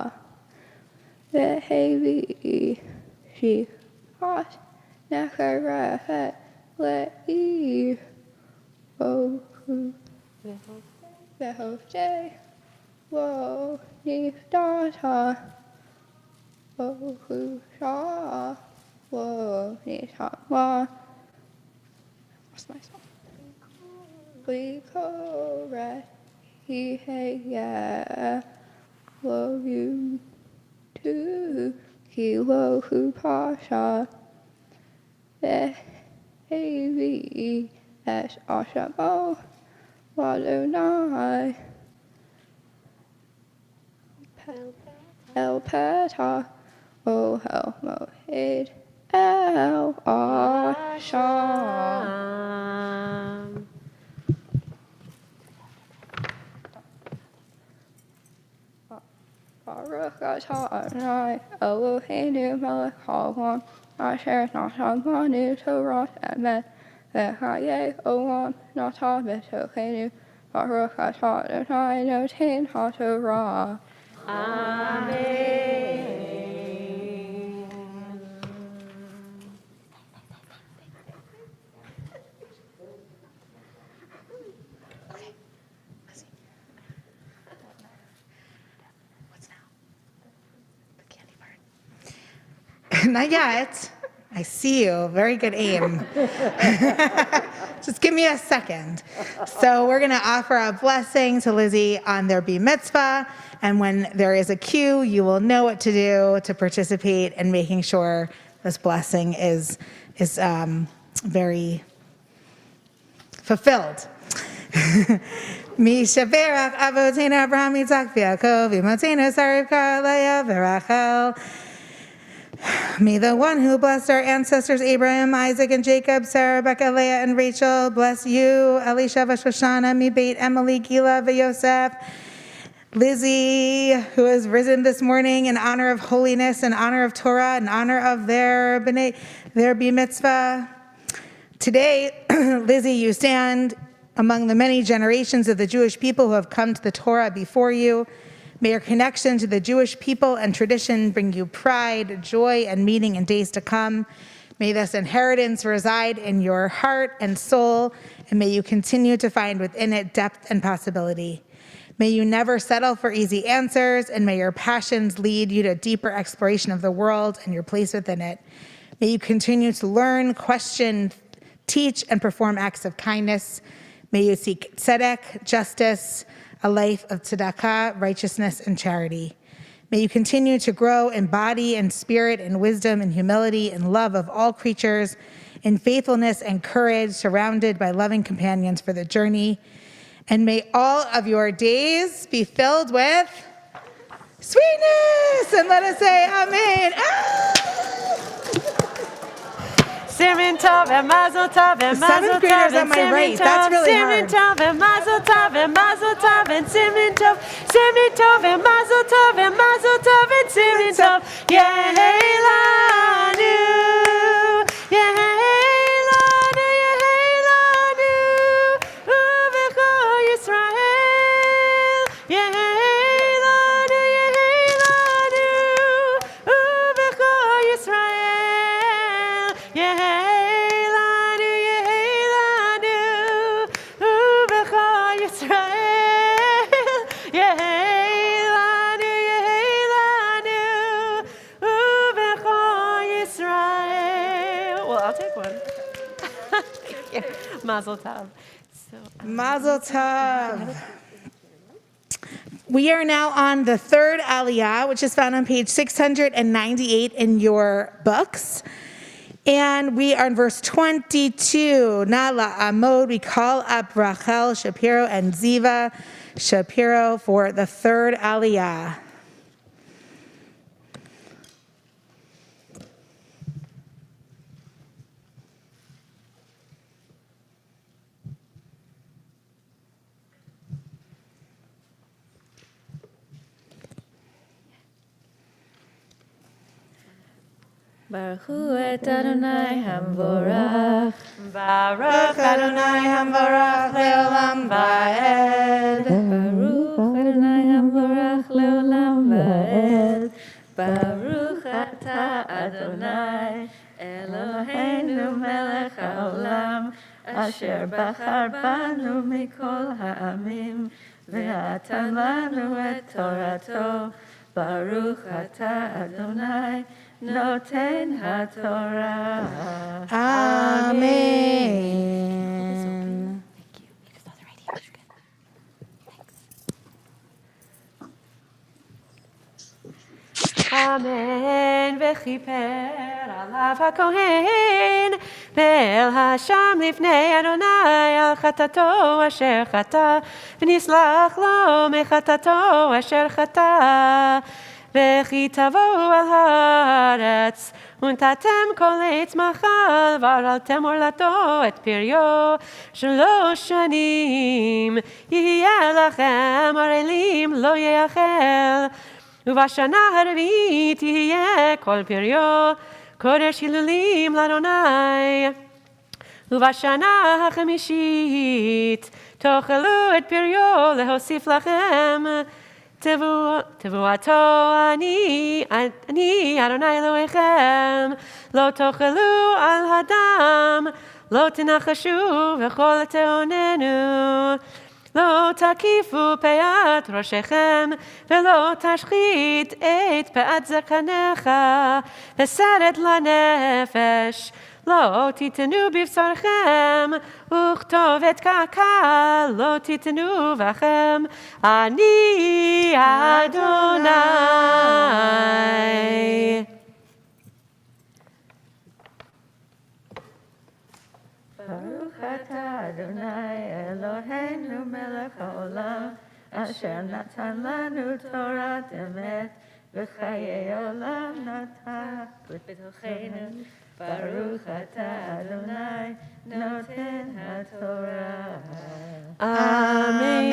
Vehevi Shifat Necheret Le'i Bohu Vehovte Lo Nifdata Bohu Shah Lo Nitama. What's my song? Likore Hiheya Lo You Tu Kilo Pasha Vehevi Es Ashamo Wadonai El Peta Ohel Moed El Asham. Baruch atah Adonai Eloheinu melech haolam asher natan banu Torah emet v'chayei olam natan b'tochenu. Baruch atah Adonai noten haTorah. Not yet. I see you. Very good aim. Just give me a second. So we're going to offer a blessing to Lizzie on their bar mitzvah. And when there is a cue, you will know what to do to participate in making sure this blessing is very fulfilled. Mi shaberach avoteinu Abraham Yitzchak v'Yaakov v'imoteinu Sarivka Leah v'Rachel. May the one who blessed our ancestors Abraham, Isaac, and Jacob, Sarah, Rebecca, Leah, and Rachel, bless you, Elisha, Shoshana, Mibait, Emily, Gila, Yosef, Lizzie, who has risen this morning in honor of holiness, in honor of Torah, in honor of their bar mitzvah. Today, Lizzie, you stand among the many generations of the Jewish people who have come to the Torah before you. May your connection to the Jewish people and tradition bring you pride, joy, and meaning in days to come. May this inheritance reside in your heart and soul, and may you continue to find within it depth and possibility. May you never settle for easy answers, and may your passions lead you to deeper exploration of the world and your place within it. May you continue to learn, question, teach, and perform acts of kindness. May you seek tzedek, justice, a life of tzedakah, righteousness, and charity. May you continue to grow in body and spirit, in wisdom and humility, in love of all creatures, in faithfulness and courage, surrounded by loving companions for the journey. And may all of your days be filled with sweetness. And let us say amen. Simin tov and mazel tov and mazel tov. Seventh graders on my right. That's really Simin hard. tov and mazel tov and mazel tov and simin tov and mazel tov and mazel tov and simin tov. Yehelanu. Yehelanu, Yehelanu, Ubechol Yisrael. Yehelanu, Yehelanu, Ubechol Yisrael. Well, I'll take one. Thank you. Mazel tov. Mazel tov. We are now on the third Aliyah, which is found on page 698 in your books. And we are in verse 22. Nala Amod, we call up Rachel Shapiro and Ziva Shapiro for the third Aliyah. Baruch hu et Adonai Hamvorach. Baruch Adonai Hamvorach Leolam Va'ed. Baruch Adonai Hamvorach Leolam Va'ed. Baruch Ata Adonai Eloheinu Melech HaOlam Asher Bachar Banu Mikol Ha'amim Ve'atan Lanu et Torato. Baruch Ata Adonai Noten HaTorah. Amen. Thank you. You just saw the right here. Good. Thanks. Amen. V'chiper alav hakohen be'el hasham lifnei Adonai al chatato asher chata v'nislach lo mechatato asher chata וכי תבואו אל הארץ, ונטעתם כל עץ מאכל, והרעלתם עורלתו את פריו 3 שנים. יהיה לכם ערלים לא יאכל, ובשנה הרביעית יהיה כל פריו, קודש הילולים לאדוני. ובשנה החמישית תאכלו את פריו להוסיף לכם, תבואתו אני אדוני אלוהיכם, לא תאכלו על הדם, לא תנחשו וכל תאוננו, לא תקיפו פאת ראשכם, ולא תשחית את פאת זקניך, וסרת לנפש, לא תיתנו בבשרכם, וכתובת קקה לא תיתנו בכם, אני אדוני. ברוך אתה אדוני אלוהינו מלך העולם, אשר נתן לנו תורת אמת, וחיי עולם נתן בתוכנו. ברוך אתה אדוני נותן התורה. Amen.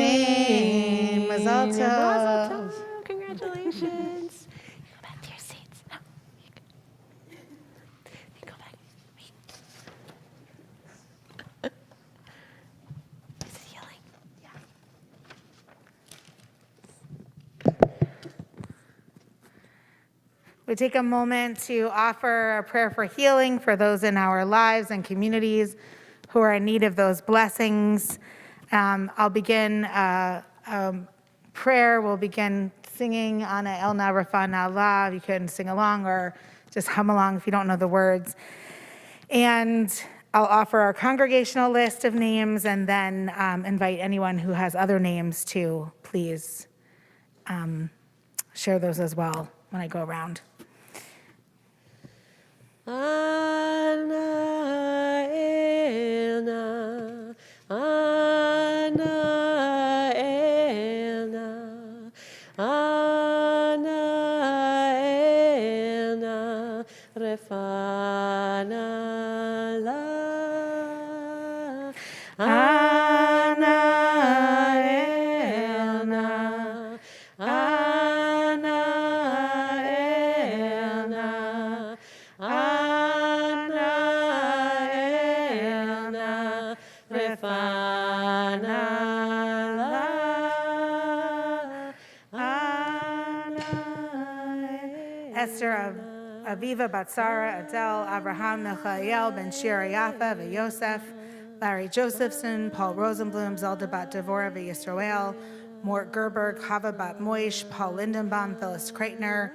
Mazel tov. Congratulations. You go back to your seats. No, you go back. Wait. Is it healing? Yeah. We take a moment to offer a prayer for healing for those in our lives and communities who are in need of those blessings. I'll begin prayer. We'll begin singing Ana El Na Rafa Na'ala. You can sing along or just hum along if you don't know the words. And I'll offer our congregational list of names and then invite anyone who has other names to please share those as well when I go around. Ana elna, Ana elna, Ana elna, refana la. Ana elna, Ana elna, Ana elna, refana la. Ana Esther Aviva bat Sarah, Adele, Abraham, Michael, Ben Shira Yafa, Yosef, Larry Josephson, Paul Rosenblum, Zelda bat Devorah, Yisrael, Mort Gerberg, Chava bat Moish, Paul Lindenbaum, Phyllis Kreitner,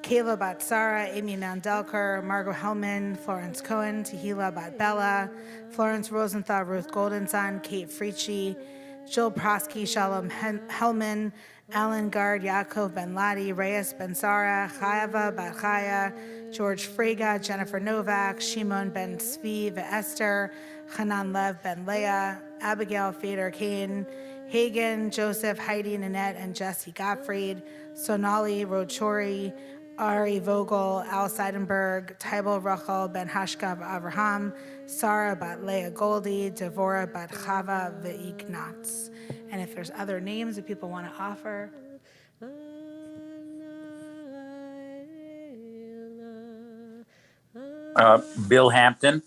Kayla bat Sarah, Amy Mandelker, Margot Hellman, Florence Cohen, Tehila bat Bella, Florence Rosenthal, Ruth Goldenson, Kate Fritzsche, Jill Prosky, Shalom Hellman, Alan Gard, Yaakov Ben Ladi, Reyes Ben Sarah, Chayava bat Chaya, George Frega, Jennifer Novak, Shimon Ben Svi, Esther, Hanan Lev Ben Leah, Abigail Fader Kane, Hagen, Joseph, Heidi, Nanette, and Jesse Gottfried, Sonali Rochori, Ari Vogel, Al Seidenberg, Tybal Rachel, Ben Hashkav Avraham, Sarah bat Leah Goldie, Devorah bat Chava V'ignatz. And if there's other names that people want to offer. Bill Hampton.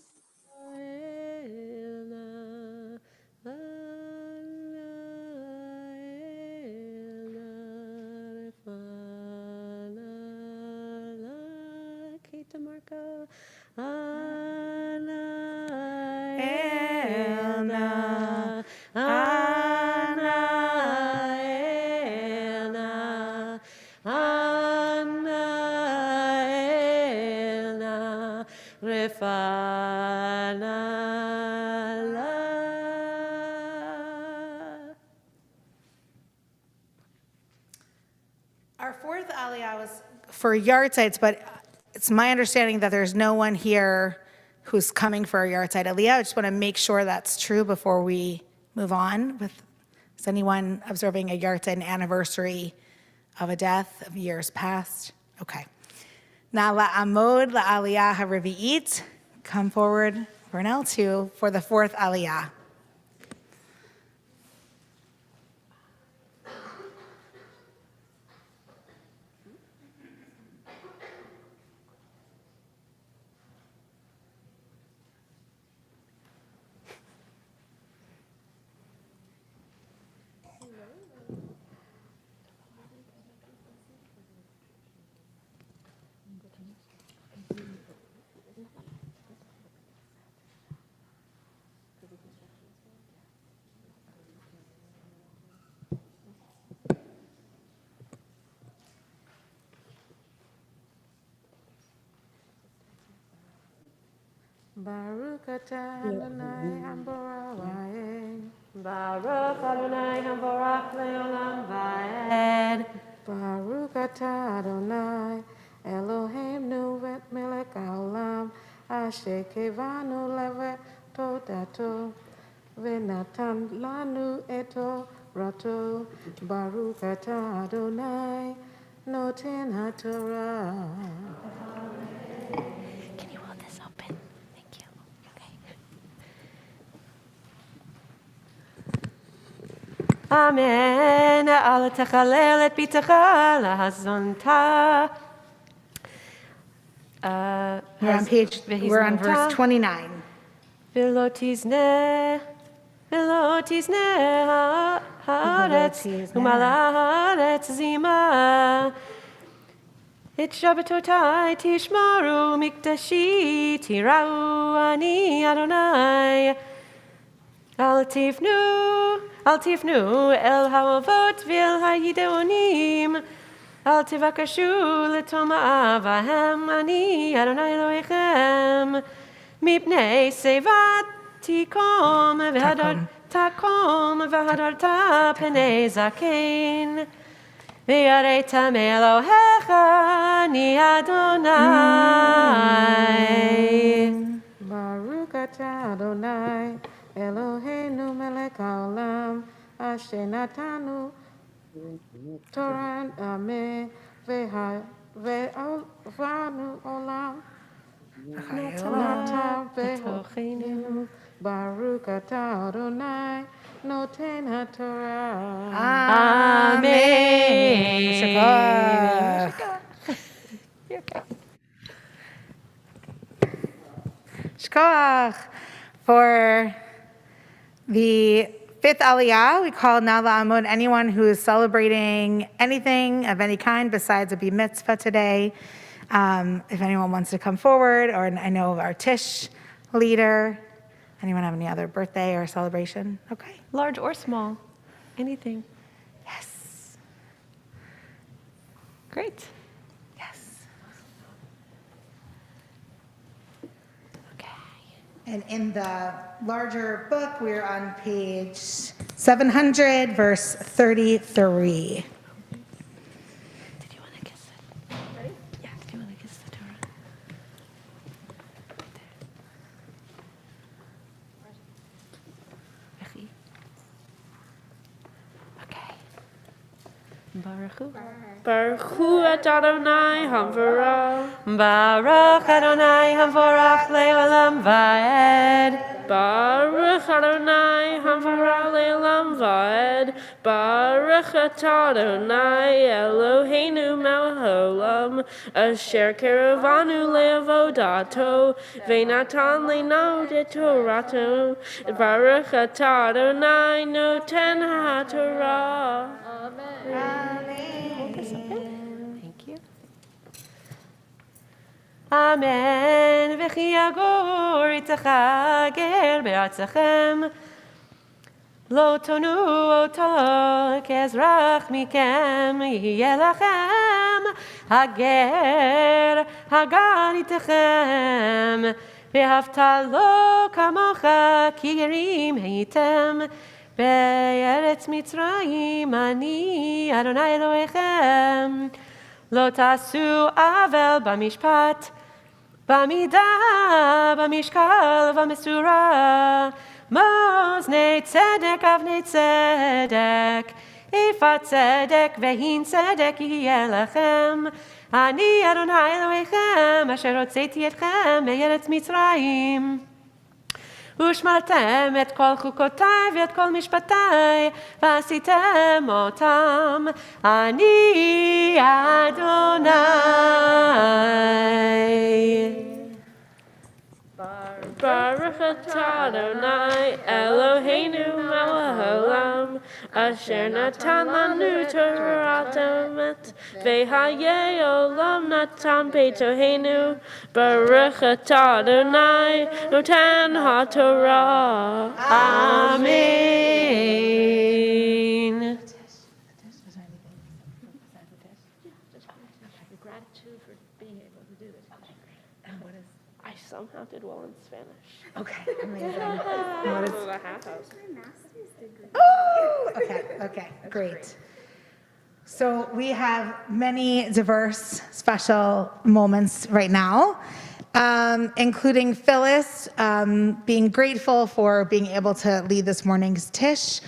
Our fourth aliyah was for yard sites, but it's my understanding that there's no one here who's coming for a yard site aliyah. I just want to make sure that's true before we move on. Is anyone observing a yard site, an anniversary of a death of years past? Okay. Now la'amod la'aliyah haravi'it. Come forward for an L2 for the fourth aliyah. Baruch atah Adonai Hamborah Baruch Adonai Hamborach Leolam Vaed. Baruch atah Adonai Eloheinu melech haolam asher kivanu levet todato v'natan lanu et torato. Baruch atah Adonai noten haTorah. Can you hold this open? Thank you. Okay. Amen. Al techalel et bitecha lahazonta. We're on verse 29. Velotizne haaretz umala haaretz zima. Et Shabbatotai tishmaru mikdashi tirau ani Adonai. Al tifnu el haavot vil hayidonim. Al tivakashu letoma avahem ani Adonai Elohechem. Mipnei sevat tikom v'hadarta penei zakein. V'yareta me'elohecha ni Adonai. Baruch atah Adonai Eloheinu melech haolam asher natanu Torah amen ve'avanu olam natan ve'hochenu. Baruch atah Adonai noten haTorah. Amen. Shkoach. For the fifth aliyah, we call Nala Amod anyone who is celebrating anything of any kind besides a bar mitzvah today. If anyone wants to come forward, or I know of our Tish leader. Anyone have any other birthday or celebration? Okay. Large or small, anything. Yes. Great. Yes. Okay. And in the larger book, we're on page 700, verse 33. Did you want to kiss it? Ready? Yeah. Do you want to kiss the Torah? Right there. Okay. Baruch Hu. Baruch Hu et Adonai Hamvara. Baruch Adonai Hamvorach Leolam Vaed. Baruch Adonai Hamvara Le'olam Vaed. Baruch et Adonai Eloheinu melech haolam. Asher karavanu le'avodato. Ve'natan le'no de Torato. Baruch et Adonai noten ha'torah. Thank you. Amen. V'chi yagor itzacha ger be'artzachem. Lo tonu oto kezrach mikem yeh lachem. Hager hagar itzachem. Ve'havta lo kamocha ki gerim heitem. Be'eretz Mitzrayim ani Adonai Elohechem. Lo tasu avel b'mishpat, b'midah, b'mishkal, v'mesura. Moznei tzedek avnei tzedek. Efa tzedek ve'hin tzedek yeh lechem. Ani Adonai Elohechem asher hotzeiti etchem be'eretz Mitzrayim. ושמרתם את כל חוקותיי ואת כל משפטיי, ועשיתם אותם, אני אדוני. Baruch atah Adonai Eloheinu melech haolam, asher natan lanu Torah emet, ve'hayei olam natan beitoheinu. Baruch atah Adonai noten ha'torah. Amen. Gratitude for being able to do this. And what is? I somehow did well in Spanish. Okay, amazing. What is, The half house. oh, okay, great. So we have many diverse, special moments right now, including Phyllis being grateful for being able to lead this morning's Tish,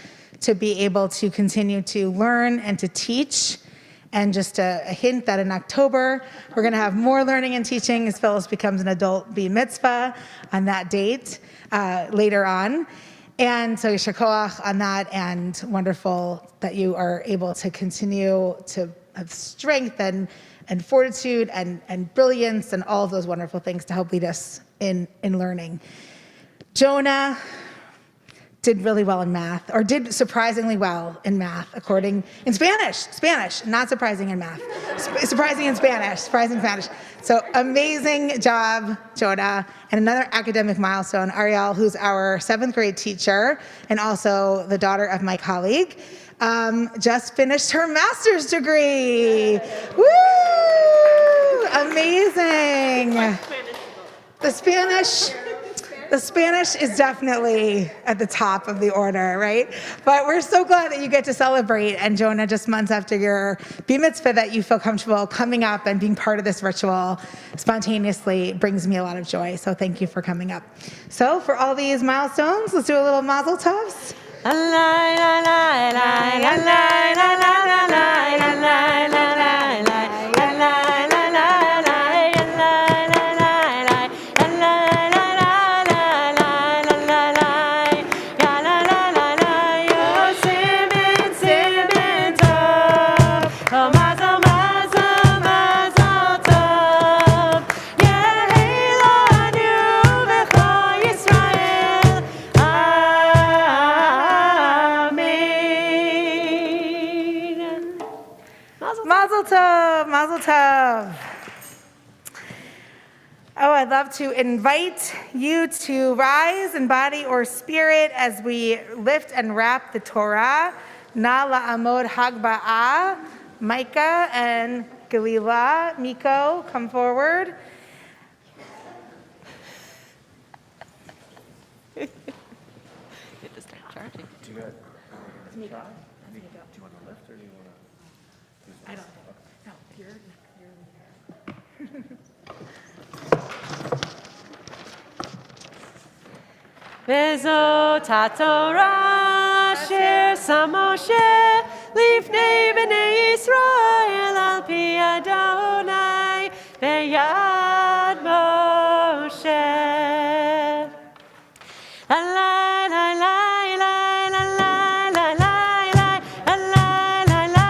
to be able to continue to learn and to teach. And just a hint that in October, we're going to have more learning and teaching as Phyllis becomes an adult bar mitzvah on that date later on. And so Yesher Koach on that, and wonderful that you are able to continue to have strength and fortitude and brilliance and all of those wonderful things to help lead us in learning. Jonah did really well in math, or did surprisingly well in math, in Spanish, not surprising in math, surprising in Spanish. So amazing job, Jonah. And another academic milestone, Ariel, who's our 7th grade teacher and also the daughter of my colleague, just finished her master's degree. Woo! Amazing. The Spanish is definitely at the top of the order, right? But we're so glad that you get to celebrate. And Jonah, just months after your bar mitzvah, that you feel comfortable coming up and being part of this ritual spontaneously brings me a lot of joy. So thank you for coming up. So for all these milestones, let's do a little mazel tovs. Mazel tov. Oh, I'd love to invite you to rise in body or spirit as we lift and wrap the Torah. Na la'amod hagba'ah. Micah and Galila, Miko, come forward. Get to start charging. Vezot HaTorah asher sam Moshe lifnei bnei Yisrael al pi Adonai beyad Moshe. La la la la la la la la la la la la la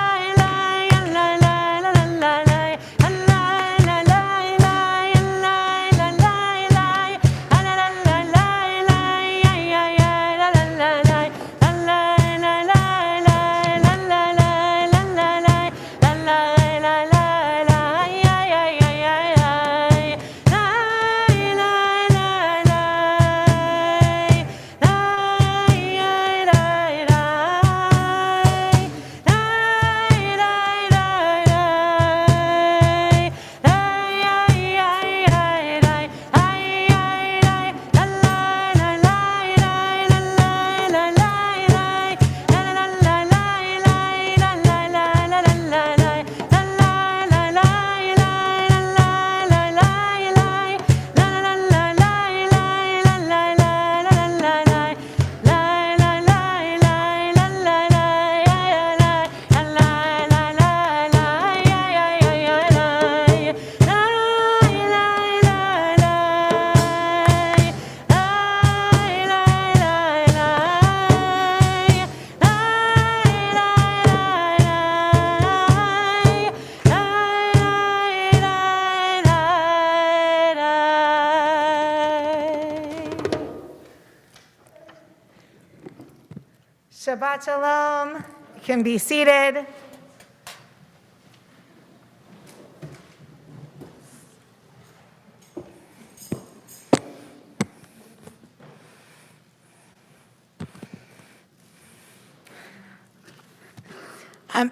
Shabbat Shalom. You can be seated.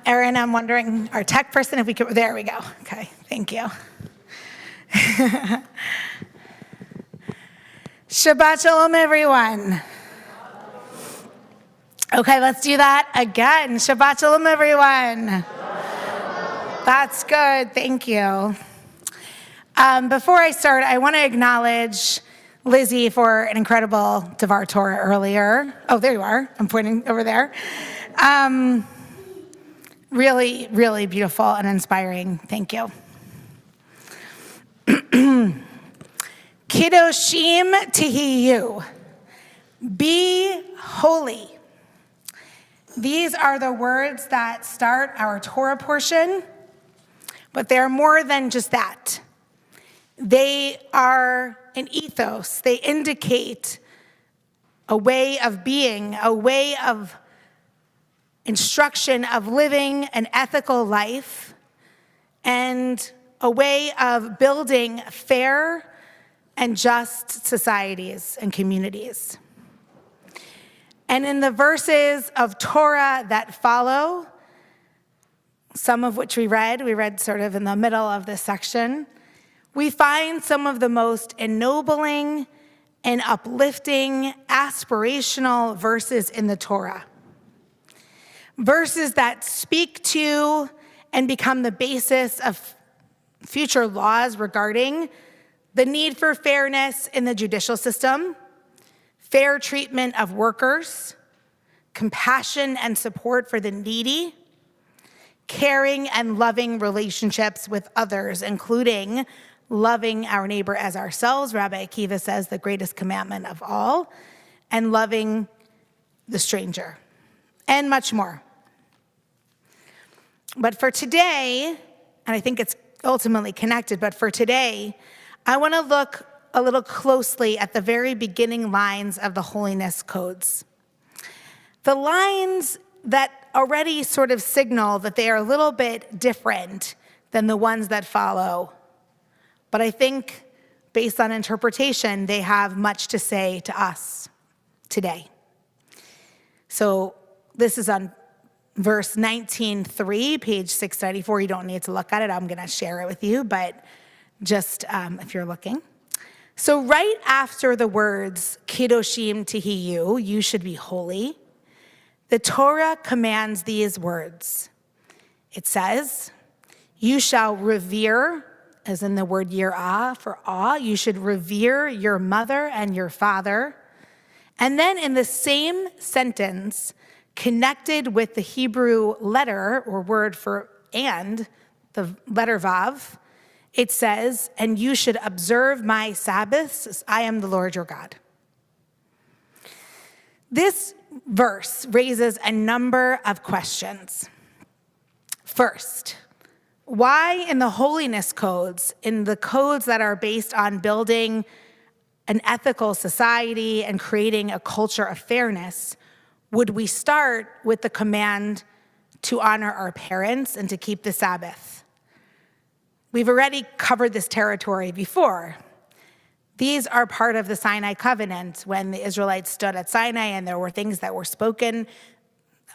Erin, I'm wondering, our tech person, if we could, there we go. Okay, thank you. Shabbat Shalom, everyone. Okay, let's do that again. Shabbat Shalom, everyone. That's good, thank you. Before I start, I want to acknowledge Lizzie for an incredible Devar Torah earlier. Oh, there you are. I'm pointing over there. Really, really beautiful and inspiring. Thank you. Kiddoshim tihiyu. Be holy. These are the words that start our Torah portion, but they're more than just that. They are an ethos. They indicate a way of being, a way of instruction of living an ethical life, and a way of building fair and just societies and communities. And in the verses of Torah that follow, some of which we read sort of in the middle of this section, we find some of the most ennobling and uplifting, aspirational verses in the Torah. Verses that speak to and become the basis of future laws regarding the need for fairness in the judicial system, fair treatment of workers, compassion and support for the needy, caring and loving relationships with others, including loving our neighbor as ourselves. Rabbi Akiva says the greatest commandment of all, and loving the stranger, and much more. But for today, and I think it's ultimately connected, but for today, I want to look a little closely at the very beginning lines of the holiness codes. The lines that already sort of signal that they are a little bit different than the ones that follow, but I think based on interpretation, they have much to say to us today. So this is on verse 19:3, page 694. You don't need to look at it. I'm going to share it with you, but just if you're looking. So right after the words, Kedoshim Tihiyu, you should be holy, the Torah commands these words. It says, you shall revere, as in the word yirah for awe, you should revere your mother and your father. And then in the same sentence, connected with the Hebrew letter or word for and, the letter vav, it says, and you should observe my Sabbaths, as I am the Lord your God. This verse raises a number of questions. First, why in the holiness codes, in the codes that are based on building an ethical society and creating a culture of fairness, would we start with the command to honor our parents and to keep the Sabbath? We've already covered this territory before. These are part of the Sinai covenant when the Israelites stood at Sinai and there were things that were spoken.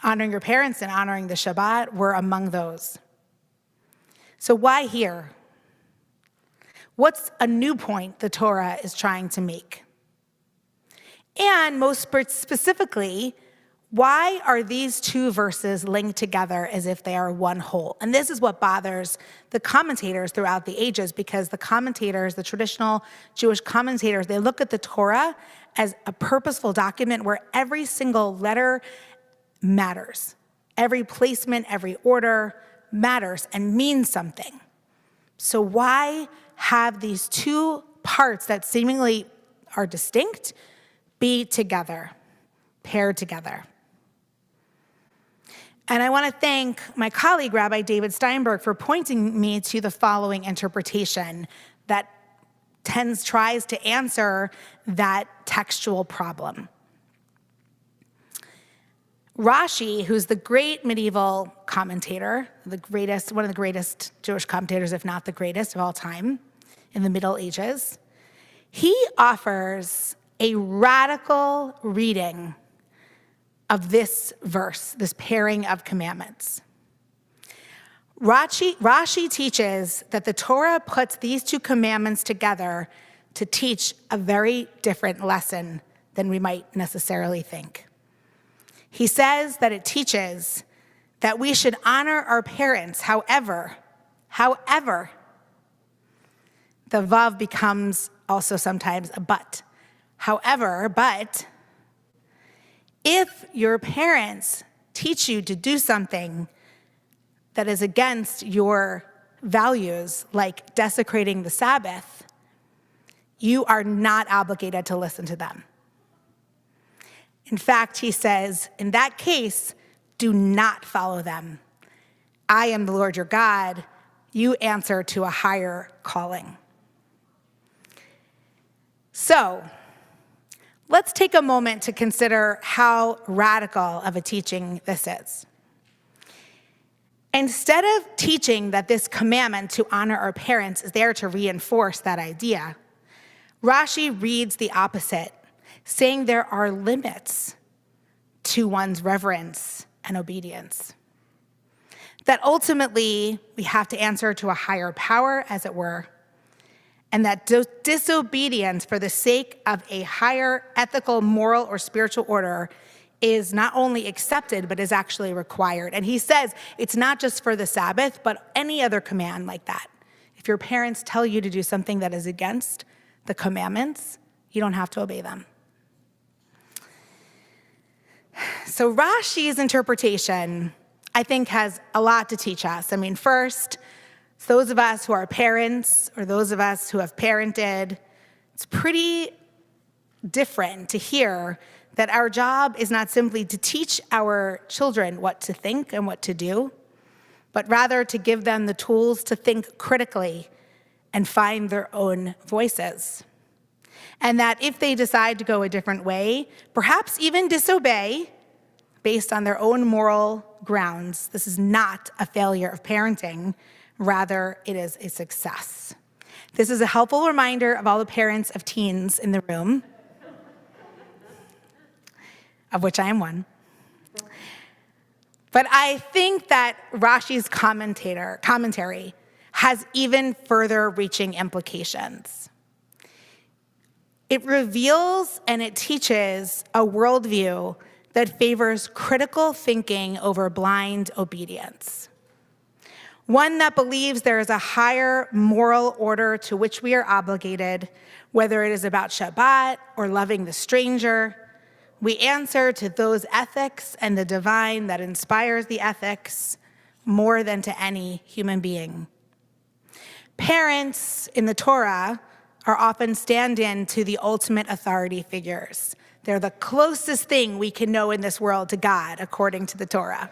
Honoring your parents and honoring the Shabbat were among those. So why here? What's a new point the Torah is trying to make? And most specifically, why are these two verses linked together as if they are one whole? And this is what bothers the commentators throughout the ages, because the commentators, the traditional Jewish commentators, they look at the Torah as a purposeful document where every single letter matters. Every placement, every order matters and means something. So why have these two parts that seemingly are distinct be together, paired together? And I want to thank my colleague, Rabbi David Steinberg, for pointing me to the following interpretation that tries to answer that textual problem. Rashi, who's the great medieval commentator, one of the greatest Jewish commentators, if not the greatest of all time in the Middle Ages, he offers a radical reading of this verse, this pairing of commandments. Rashi teaches that the Torah puts these two commandments together to teach a very different lesson than we might necessarily think. He says that it teaches that we should honor our parents, however, the vav becomes also sometimes a but. However, but, if your parents teach you to do something that is against your values, like desecrating the Sabbath, you are not obligated to listen to them. In fact, he says, in that case, do not follow them. I am the Lord your God. You answer to a higher calling. So, let's take a moment to consider how radical of a teaching this is. Instead of teaching that this commandment to honor our parents is there to reinforce that idea, Rashi reads the opposite, saying there are limits to one's reverence and obedience. That ultimately we have to answer to a higher power, as it were, and that disobedience for the sake of a higher ethical, moral, or spiritual order is not only accepted, but is actually required. And he says it's not just for the Sabbath, but any other command like that. If your parents tell you to do something that is against the commandments, you don't have to obey them. So Rashi's interpretation, I think, has a lot to teach us. I mean, first, those of us who are parents or those of us who have parented, it's pretty different to hear that our job is not simply to teach our children what to think and what to do, but rather to give them the tools to think critically and find their own voices. And that if they decide to go a different way, perhaps even disobey based on their own moral grounds, this is not a failure of parenting. Rather, it is a success. This is a helpful reminder of all the parents of teens in the room, of which I am one. But I think that Rashi's commentary has even further reaching implications. It reveals and it teaches a worldview that favors critical thinking over blind obedience. One that believes there is a higher moral order to which we are obligated, whether it is about Shabbat or loving the stranger. We answer to those ethics and the divine that inspires the ethics more than to any human being. Parents in the Torah are often stand-in to the ultimate authority figures. They're the closest thing we can know in this world to God, according to the Torah.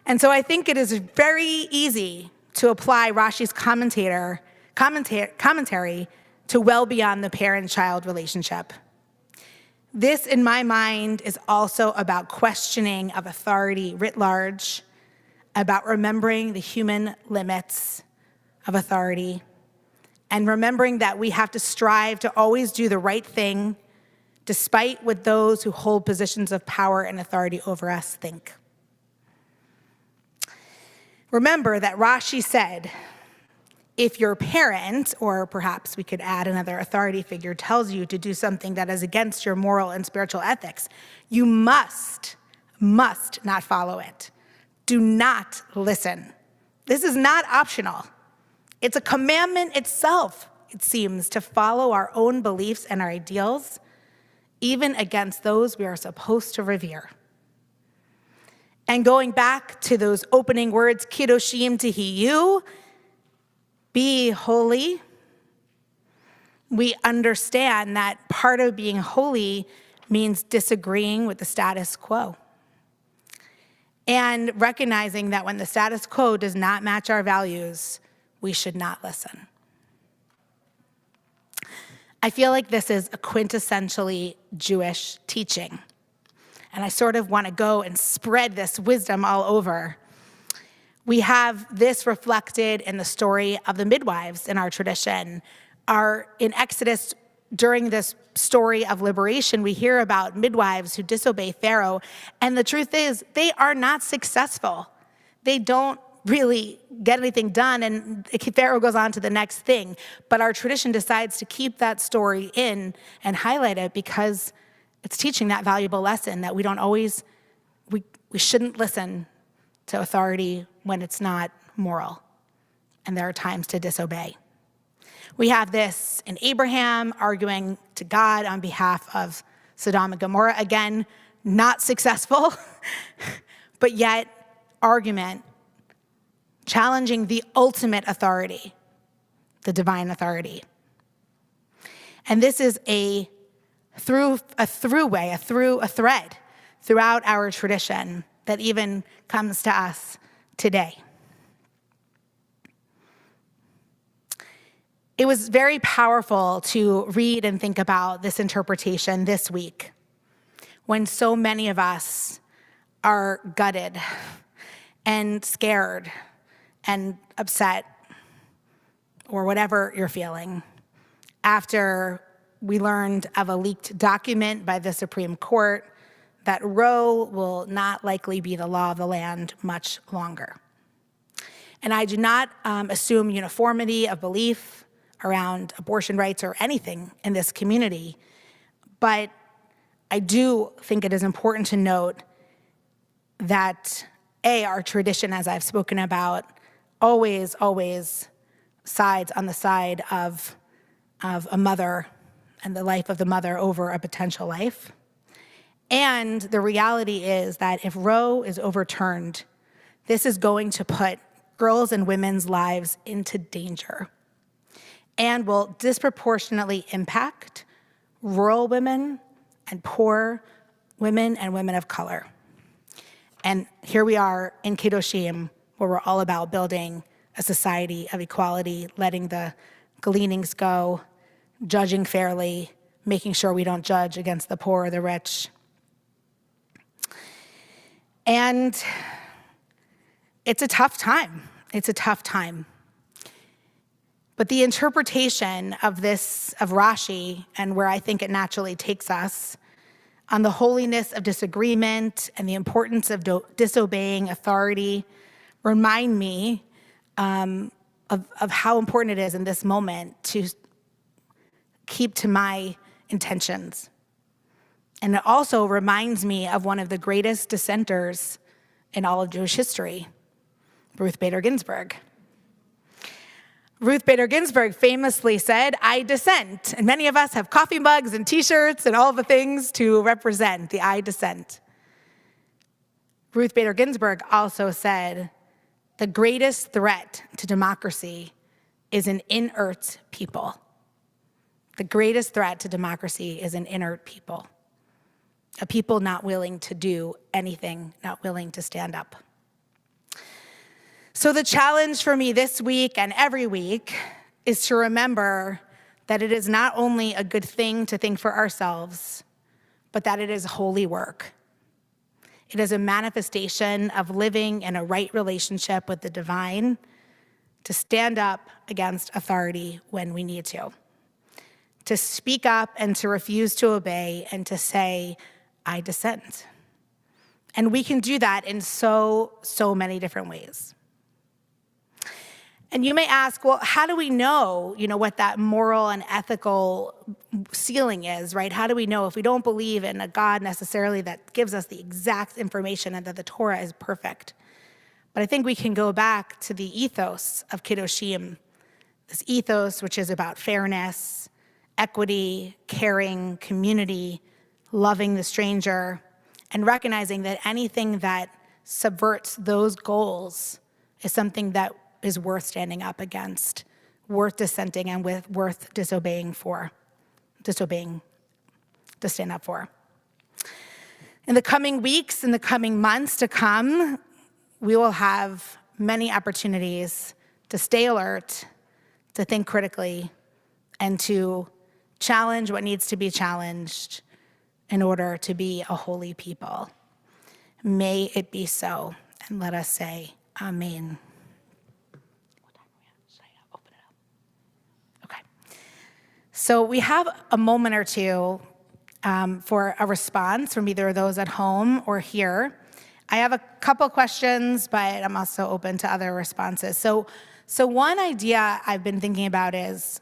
And so I think it is very easy to apply Rashi's commentary to well beyond the parent-child relationship. This, in my mind, is also about questioning of authority writ large, about remembering the human limits of authority, and remembering that we have to strive to always do the right thing, despite what those who hold positions of power and authority over us think. Remember that Rashi said, if your parent, or perhaps we could add another authority figure, tells you to do something that is against your moral and spiritual ethics, you must not follow it. Do not listen. This is not optional. It's a commandment itself, it seems, to follow our own beliefs and our ideals, even against those we are supposed to revere. And going back to those opening words, Kiddushim Tihiyu, be holy, we understand that part of being holy means disagreeing with the status quo. And recognizing that when the status quo does not match our values, we should not listen. I feel like this is a quintessentially Jewish teaching. And I sort of want to go and spread this wisdom all over. We have this reflected in the story of the midwives in our tradition. In Exodus, during this story of liberation, we hear about midwives who disobey Pharaoh. And the truth is, they are not successful. They don't really get anything done, and Pharaoh goes on to the next thing. But our tradition decides to keep that story in and highlight it because it's teaching that valuable lesson that we shouldn't listen to authority when it's not moral, and there are times to disobey. We have this in Abraham arguing to God on behalf of Sodom and Gomorrah. Again, not successful, but yet argument, challenging the ultimate authority, the divine authority. And this is a thread throughout our tradition that even comes to us today. It was very powerful to read and think about this interpretation this week when so many of us are gutted and scared and upset or whatever you're feeling after we learned of a leaked document by the Supreme Court that Roe will not likely be the law of the land much longer. And I do not assume uniformity of belief around abortion rights or anything in this community, but I do think it is important to note that our tradition, as I've spoken about, always sides on the side of a mother and the life of the mother over a potential life. And the reality is that if Roe is overturned, this is going to put girls' and women's lives into danger and will disproportionately impact rural women and poor women and women of color. And here we are in Kiddushim, where we're all about building a society of equality, letting the gleanings go, judging fairly, making sure we don't judge against the poor or the rich. And it's a tough time. It's a tough time. But the interpretation of this, of Rashi, and where I think it naturally takes us, on the holiness of disagreement and the importance of disobeying authority, remind me of how important it is in this moment to keep to my intentions. And it also reminds me of one of the greatest dissenters in all of Jewish history, Ruth Bader Ginsburg. Ruth Bader Ginsburg famously said, "I dissent." And many of us have coffee mugs and t-shirts and all the things to represent the "I dissent." Ruth Bader Ginsburg also said, "The greatest threat to democracy is an inert people." The greatest threat to democracy is an inert people. A people not willing to do anything, not willing to stand up. So the challenge for me this week and every week is to remember that it is not only a good thing to think for ourselves, but that it is holy work. It is a manifestation of living in a right relationship with the divine, to stand up against authority when we need to speak up and to refuse to obey and to say, "I dissent." And we can do that in so many different ways. And you may ask, well, how do we know, what that moral and ethical ceiling is, right? How do we know if we don't believe in a God necessarily that gives us the exact information and that the Torah is perfect? But I think we can go back to the ethos of Kiddushim, this ethos which is about fairness, equity, caring, community, loving the stranger, and recognizing that anything that subverts those goals is something that is worth standing up against, worth dissenting, and worth disobeying to stand up for. In the coming weeks, in the coming months to come, we will have many opportunities to stay alert, to think critically, and to challenge what needs to be challenged in order to be a holy people. May it be so, and let us say amen. So we have a moment or two for a response from either those at home or here. I have a couple questions, but I'm also open to other responses. So one idea I've been thinking about is,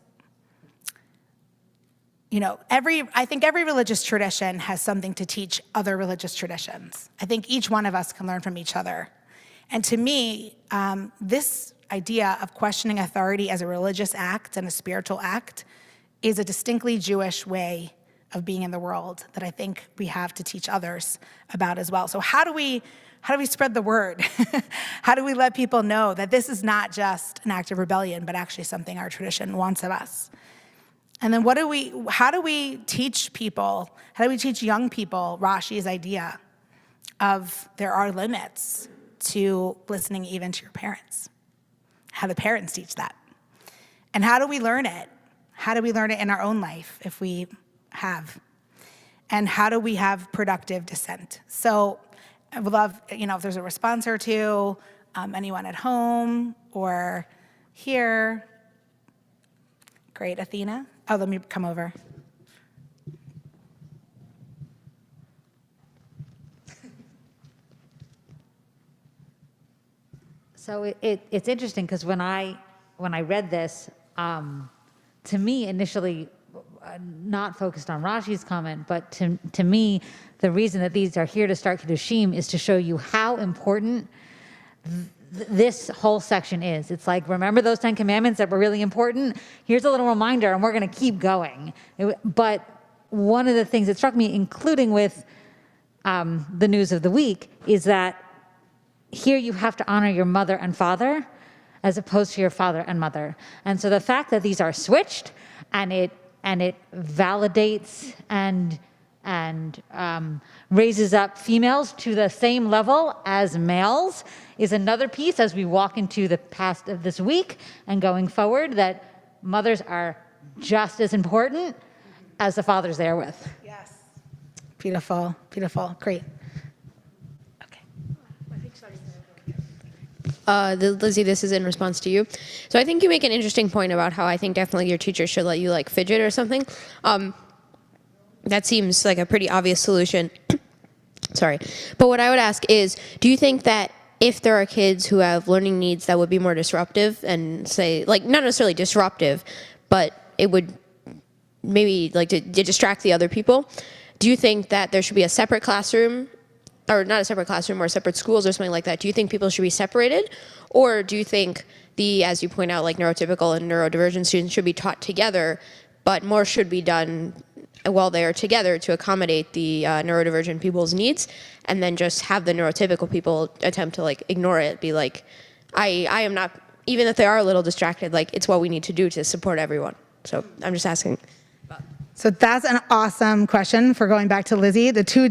I think every religious tradition has something to teach other religious traditions. I think each one of us can learn from each other. And to me, this idea of questioning authority as a religious act and a spiritual act is a distinctly Jewish way of being in the world that I think we have to teach others about as well. So how do we spread the word? How do we let people know that this is not just an act of rebellion, but actually something our tradition wants of us? And then how do we teach young people Rashi's idea of there are limits to listening even to your parents? How do parents teach that? And how do we learn it? How do we learn it in our own life if we have? And how do we have productive dissent? So I would love, if there's a response or two, anyone at home or here. Great, Athena. Oh, let me come over. So it's interesting because when I read this, to me initially, not focused on Rashi's comment, but to me, the reason that these are here to start Kiddushim is to show you how important this whole section is. It's like, remember those 10 commandments that were really important? Here's a little reminder, and we're going to keep going. But one of the things that struck me, including with the news of the week, is that here you have to honor your mother and father as opposed to your father and mother. And so the fact that these are switched and it validates and raises up females to the same level as males is another piece as we walk into the past of this week and going forward, that mothers are just as important as the fathers they're with. Yes. Beautiful, beautiful, great. Lizzie, this is in response to you. So I think you make an interesting point about how I think definitely your teacher should let you like fidget or something. That seems like a pretty obvious solution. Sorry. But what I would ask is, do you think that if there are kids who have learning needs that would be more disruptive and say, like, not necessarily disruptive, but it would maybe like to distract the other people, do you think that there should be a separate classroom, or not a separate classroom, or separate schools or something like that? Do you think people should be separated? Or do you think as you point out, like neurotypical and neurodivergent students should be taught together, but more should be done while they are together to accommodate the neurodivergent people's needs, and then just have the neurotypical people attempt to like ignore it, be like, I am not, even if they are a little distracted, like it's what we need to do to support everyone. So I'm just asking. So that's an awesome question for going back to Lizzie, the two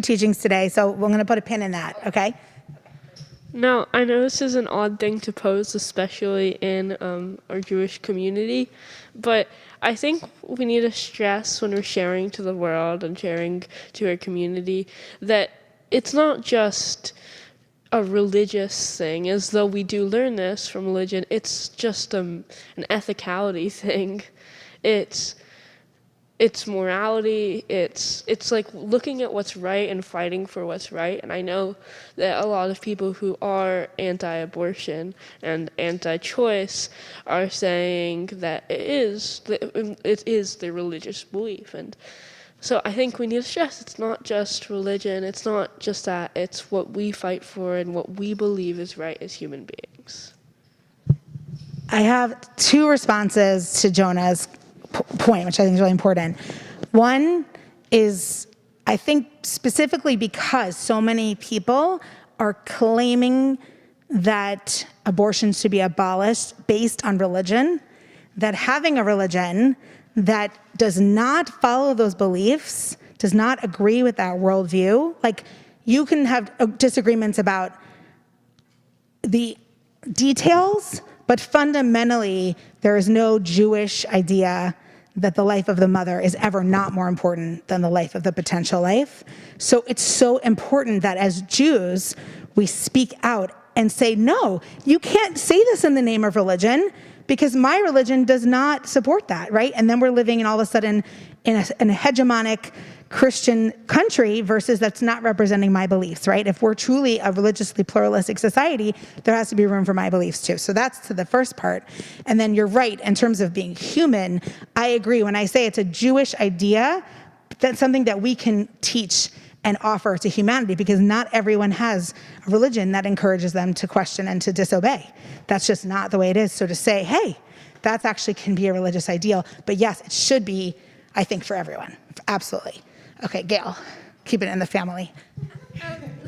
teachings today. So we're going to put a pin in that, okay? Now, I know this is an odd thing to pose, especially in our Jewish community, but I think we need to stress when we're sharing to the world and sharing to our community that it's not just a religious thing, as though we do learn this from religion. It's just an ethicality thing. It's morality, it's like looking at what's right and fighting for what's right. And I know that a lot of people who are anti-abortion and anti-choice are saying that it is their religious belief. And so I think we need to stress it's not just religion, it's not just that, it's what we fight for and what we believe is right as human beings. I have two responses to Jonah's point, which I think is really important. One is, I think specifically because so many people are claiming that abortion should be abolished based on religion, that having a religion that does not follow those beliefs, does not agree with that worldview, like you can have disagreements about the details, but fundamentally, there is no Jewish idea that the life of the mother is ever not more important than the life of the potential life. So it's so important that as Jews, we speak out and say, no, you can't say this in the name of religion because my religion does not support that, right? And then we're living in all of a sudden in a hegemonic Christian country versus that's not representing my beliefs, right? If we're truly a religiously pluralistic society, there has to be room for my beliefs too. So that's to the first part. And then you're right, in terms of being human, I agree. When I say it's a Jewish idea, that's something that we can teach and offer to humanity because not everyone has a religion that encourages them to question and to disobey. That's just not the way it is. So to say, hey, that's actually can be a religious ideal. But yes, it should be, I think, for everyone. Absolutely. Okay, Gail, keep it in the family.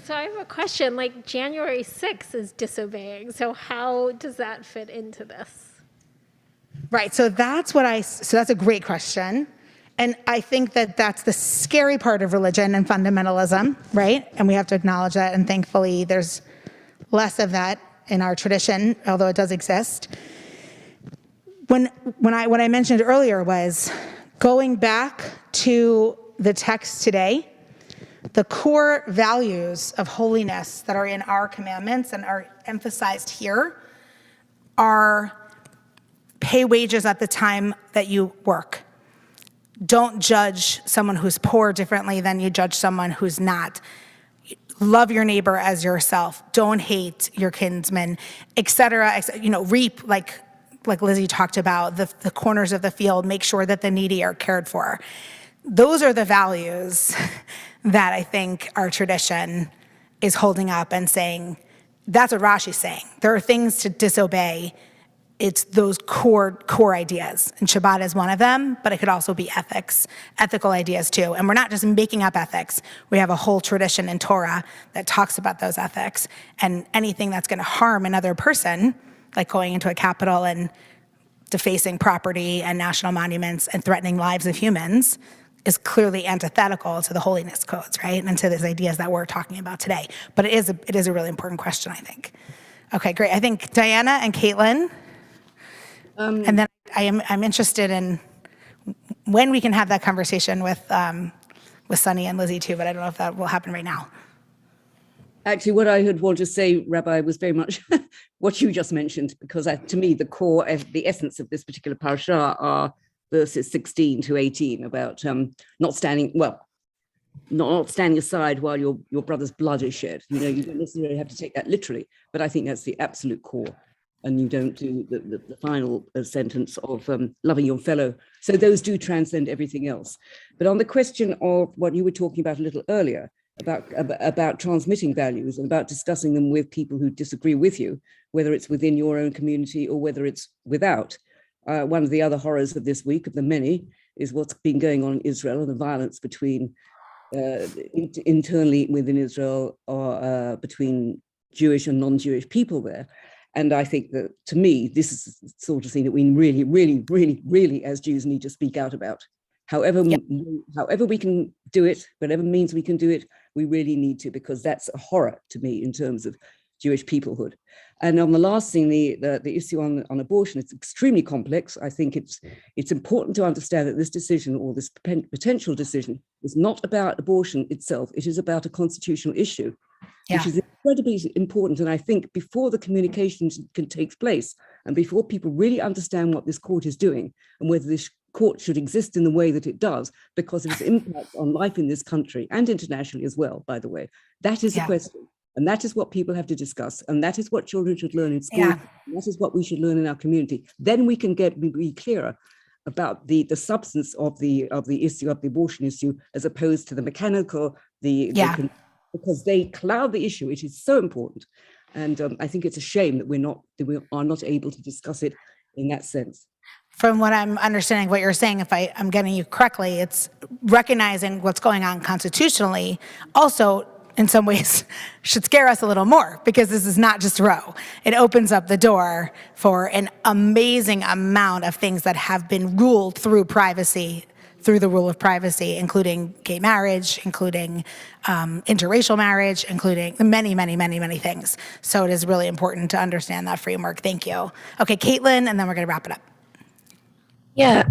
So I have a question, like January 6th is disobeying, so how does that fit into this? Right, so that's a great question. And I think that that's the scary part of religion and fundamentalism, right? And we have to acknowledge that, and thankfully there's less of that in our tradition, although it does exist. What I mentioned earlier was going back to the text today, the core values of holiness that are in our commandments and are emphasized here are pay wages at the time that you work. Don't judge someone who's poor differently than you judge someone who's not. Love your neighbor as yourself. Don't hate your kinsman, et cetera. Reap, like Lizzie talked about, the corners of the field, make sure that the needy are cared for. Those are the values that I think our tradition is holding up and saying, that's what Rashi's saying. There are things to disobey. It's those core ideas. And Shabbat is one of them, but it could also be ethical ideas too. And we're not just making up ethics. We have a whole tradition in Torah that talks about those ethics. And anything that's going to harm another person, like going into a capital and defacing property and national monuments and threatening lives of humans, is clearly antithetical to the holiness codes, right? And to these ideas that we're talking about today. But it is a really important question, I think. Okay, great. I think Diana and Caitlin, and then I'm interested in when we can have that conversation with Sunny and Lizzie too, but I don't know if that will happen right now. Actually, what I would want to say, Rabbi, was very much what you just mentioned, because to me, the core, the essence of this particular parasha are verses 16 to 18 about not standing aside while your brother's blood is shed. You know, you don't necessarily have to take that literally, but I think that's the absolute core. And you don't do the final sentence of loving your fellow. So those do transcend everything else. But on the question of what you were talking about a little earlier, about transmitting values and about discussing them with people who disagree with you, whether it's within your own community or whether it's without. One of the other horrors of this week, of the many, is what's been going on in Israel and the violence between internally within Israel or between Jewish and non-Jewish people there. And I think that, to me, this is the sort of thing that we really, really, really, really, as Jews, need to speak out about. However we can do it, whatever means we can do it, we really need to, because that's a horror to me in terms of Jewish peoplehood. And on the last thing, the issue on abortion, it's extremely complex. I think it's important to understand that this decision, or this potential decision, is not about abortion itself. It is about a constitutional issue, which is incredibly important. And I think before the communications can take place, and before people really understand what this court is doing, and whether this court should exist in the way that it does, because of its impact on life in this country and internationally as well, by the way, that is the question. And that is what people have to discuss. And that is what children should learn in school. And that is what we should learn in our community. Then we can be clearer about the substance of the issue, of the abortion issue, as opposed to the mechanical, because they cloud the issue. It is so important. And I think it's a shame that we are not able to discuss it in that sense. From what I'm understanding, what you're saying, if I'm getting you correctly, it's recognizing what's going on constitutionally also in some ways should scare us a little more, because this is not just Roe. It opens up the door for an amazing amount of things that have been ruled through privacy, through the rule of privacy, including gay marriage, including interracial marriage, including many, many, many, many things. So it is really important to understand that framework. Thank you. Okay, Caitlin, and then we're going to wrap it up. Yeah.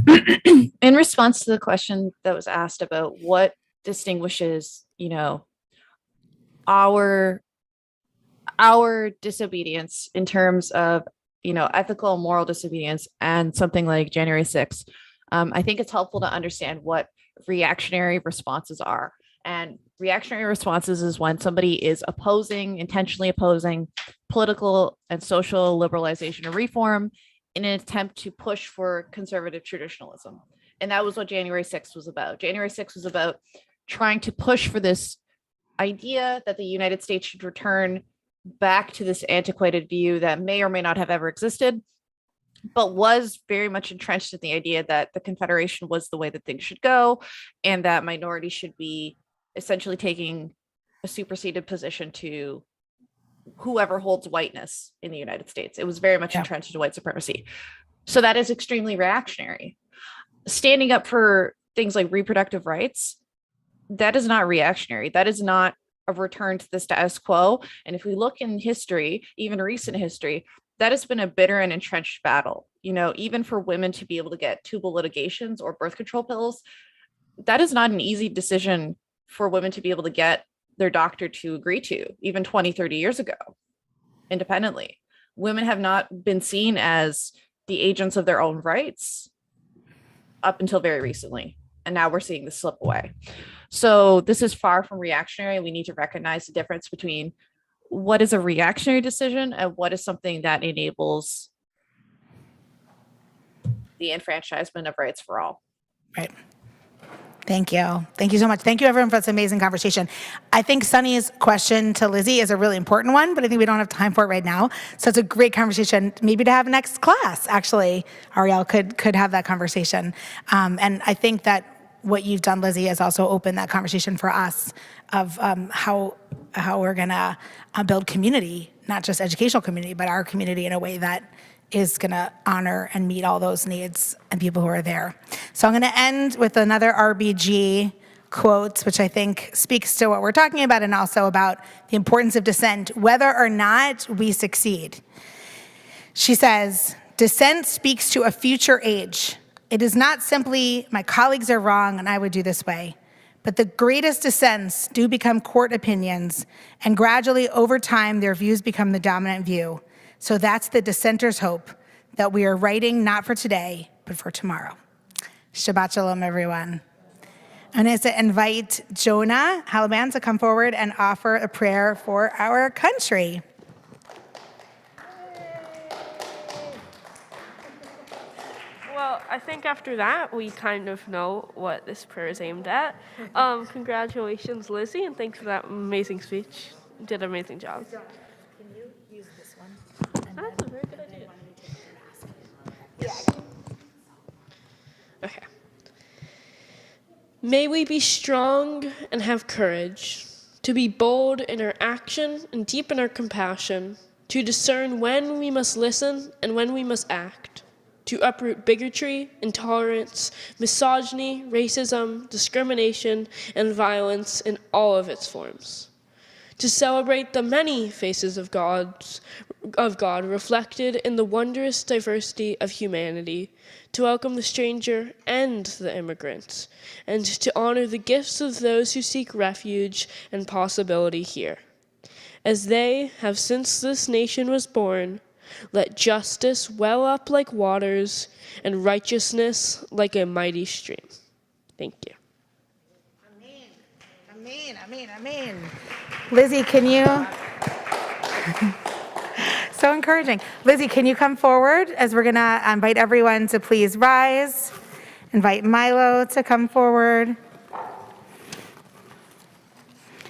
In response to the question that was asked about what distinguishes, our disobedience in terms of, ethical and moral disobedience and something like January 6th, I think it's helpful to understand what reactionary responses are. And reactionary responses is when somebody is intentionally opposing political and social liberalization or reform in an attempt to push for conservative traditionalism. And that was what January 6th was about. January 6th was about trying to push for this idea that the United States should return back to this antiquated view that may or may not have ever existed, but was very much entrenched in the idea that the Confederation was the way that things should go, and that minorities should be essentially taking a superseded position to whoever holds whiteness in the United States. It was very much entrenched into white supremacy. So that is extremely reactionary. Standing up for things like reproductive rights, that is not reactionary. That is not a return to the status quo. And if we look in history, even recent history, that has been a bitter and entrenched battle. Even for women to be able to get tubal ligations or birth control pills, that is not an easy decision for women to be able to get their doctor to agree to, even 20, 30 years ago, independently. Women have not been seen as the agents of their own rights up until very recently. And now we're seeing this slip away. So this is far from reactionary. We need to recognize the difference between what is a reactionary decision and what is something that enables the enfranchisement of rights for all. Right. Thank you. Thank you so much. Thank you, everyone, for this amazing conversation. I think Sunny's question to Lizzie is a really important one, but I think we don't have time for it right now. So it's a great conversation, maybe to have next class, actually. Ariel could have that conversation. And I think that what you've done, Lizzie, is also open that conversation for us of how we're gonna build community, not just educational community, but our community in a way that is gonna honor and meet all those needs and people who are there. So I'm gonna end with another RBG quote, which I think speaks to what we're talking about and also about the importance of dissent, whether or not we succeed. She says, "Dissent speaks to a future age. It is not simply, my colleagues are wrong and I would do this way, But the greatest dissents do become court opinions, and gradually over time, their views become the dominant view. So that's the dissenter's hope, that we are writing not for today, but for tomorrow. Shabbat Shalom, everyone. I'm going to invite Jonah Halaban to come forward and offer a prayer for our country. Well, I think after that, we kind of know what this prayer is aimed at. Congratulations, Lizzie, and thanks for that amazing speech. You did an amazing job. Can you use this one? That's a very good idea. Okay. May we be strong and have courage, to be bold in our action and deep in our compassion, to discern when we must listen and when we must act, to uproot bigotry, intolerance, misogyny, racism, discrimination, and violence in all of its forms, to celebrate the many faces of God reflected in the wondrous diversity of humanity, to welcome the stranger and the immigrant, and to honor the gifts of those who seek refuge and possibility here. As they have since this nation was born, let justice well up like waters and righteousness like a mighty stream. Thank you. Amen, amen, amen. Lizzie, can you? So encouraging. Lizzie, can you come forward as we're going to invite everyone to please rise. Invite Milo to come forward.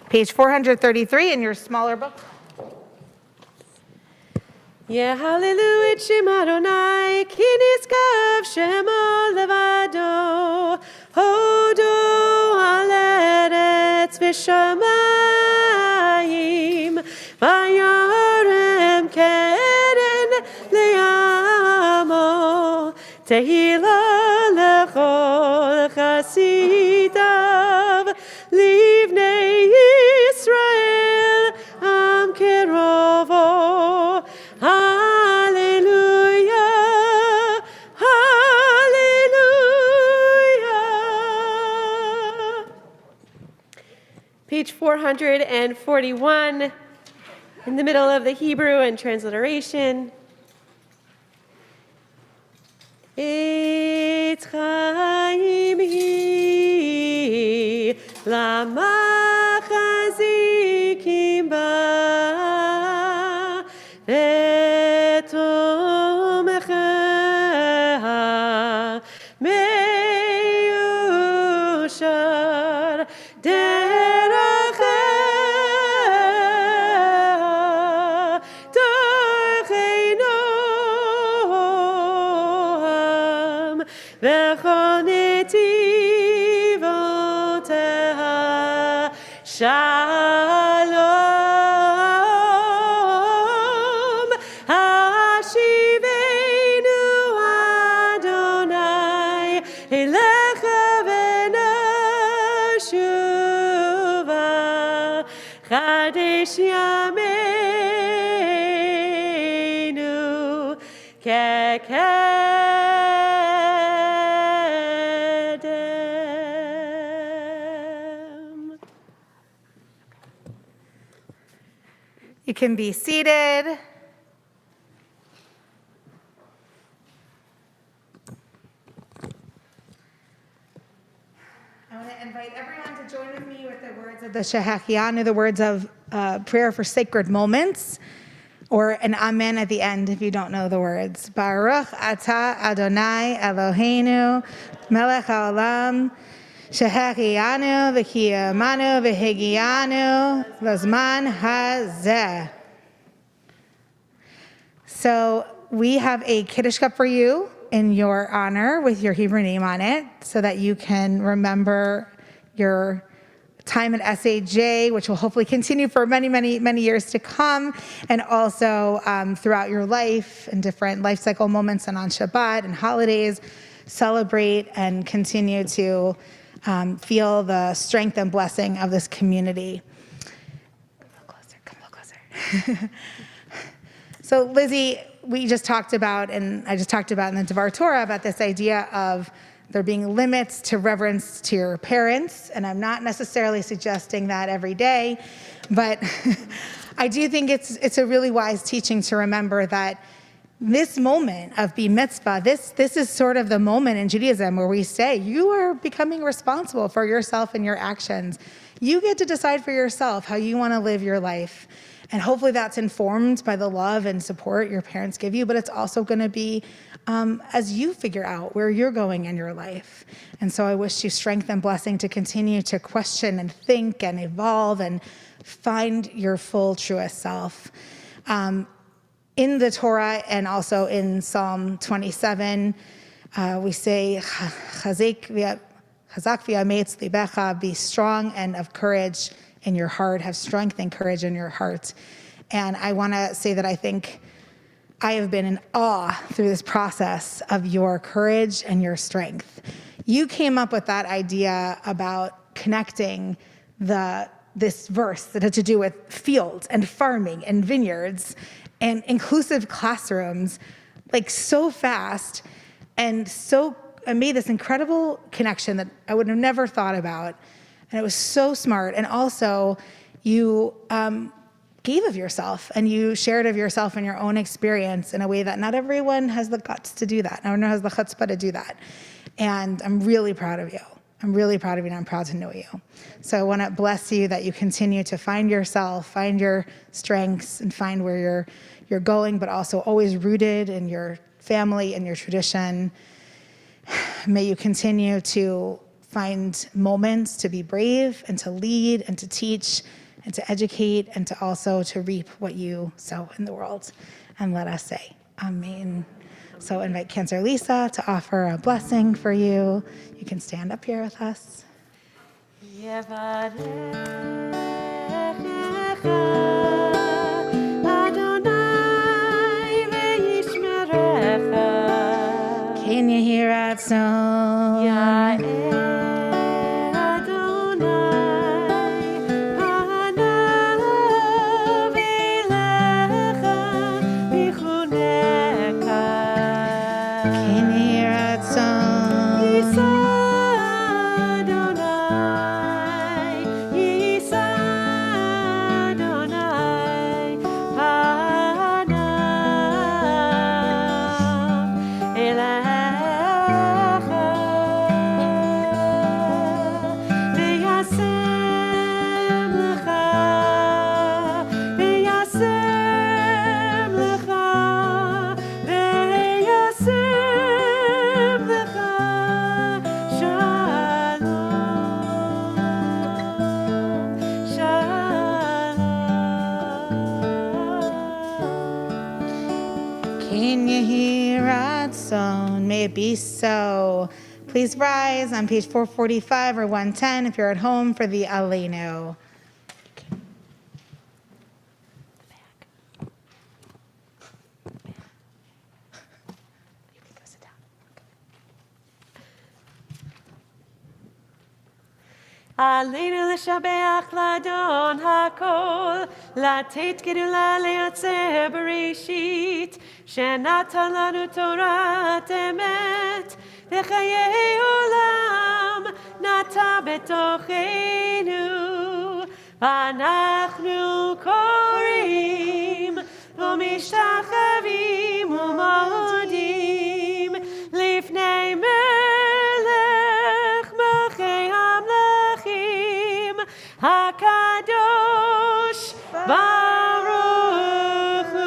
Page 433 in your smaller book. Yeah, hallelujah, Shem Adonai, ki niskav Shemo levado, hodo al eretz v'shamayim, vayarem keren le'amo, tehila lechol chasidav, livnei Yisrael, am kerovo. Hallelujah, hallelujah. Page 441, in the middle of the Hebrew and transliteration. Etz chaim hi, lama chazikim ba. Shalom, Hashivenu Adonai, Elecha v'nashuva, Chadesh yameinu, You can be seated. I want to invite everyone to join with me with the words of the Shehachianu, the words of prayer for sacred moments, or an amen at the end if you don't know the words. Baruch atah Adonai Eloheinu melech haolam shehachianu v'kiyamanu v'higianu l'zman hazeh. So we have a Kiddush cup for you in your honor with your Hebrew name on it so that you can remember your time at SAJ, which will hopefully continue for many, many, many years to come, and also throughout your life in different life cycle moments and on Shabbat and holidays, celebrate and continue to feel the strength and blessing of this community. Come a little closer. So Lizzie, we just talked about, and I just talked about in the Devar Torah about this idea of there being limits to reverence to your parents, and I'm not necessarily suggesting that every day, but I do think it's a really wise teaching to remember that this moment of bar mitzvah, this is sort of the moment in Judaism where we say, you are becoming responsible for yourself and your actions. You get to decide for yourself how you want to live your life. And hopefully that's informed by the love and support your parents give you, but it's also going to be as you figure out where you're going in your life. And so I wish you strength and blessing to continue to question and think and evolve and find your full, truest self. In the Torah and also in Psalm 27, we say, Chazak v'ametz libecha, be strong and of courage in your heart, have strength and courage in your heart. And I want to say that I think I have been in awe through this process of your courage and your strength. You came up with that idea about connecting this verse that had to do with fields and farming and vineyards and inclusive classrooms, like so fast, and I made this incredible connection that I would have never thought about. And it was so smart. And also, you gave of yourself, and you shared of yourself and your own experience in a way that not everyone has the guts to do that. No one has the chutzpah to do that. And I'm really proud of you. I'm really proud of you, and I'm proud to know you. So I want to bless you that you continue to find yourself, find your strengths, and find where you're going, but also always rooted in your family and your tradition. May you continue to find moments to be brave and to lead and to teach and to educate and to also to reap what you sow in the world. And let us say, Amen. So invite Cancer Lisa to offer a blessing for you. You can stand up here with us. Can you hear that song? Can you hear that song? May it be so. Please rise on page 445 or 110 if you're at home for the Aleinu. עלינו לשבח לאדון הכל, לתת גדולה ליוצר בראשית, שנתן לנו תורת אמת, וחיי עולם נטע בתוכנו, ואנחנו קוראים ומשתחווים ומודים לפני מלך מלכי המלכים הקדוש ברוך הוא.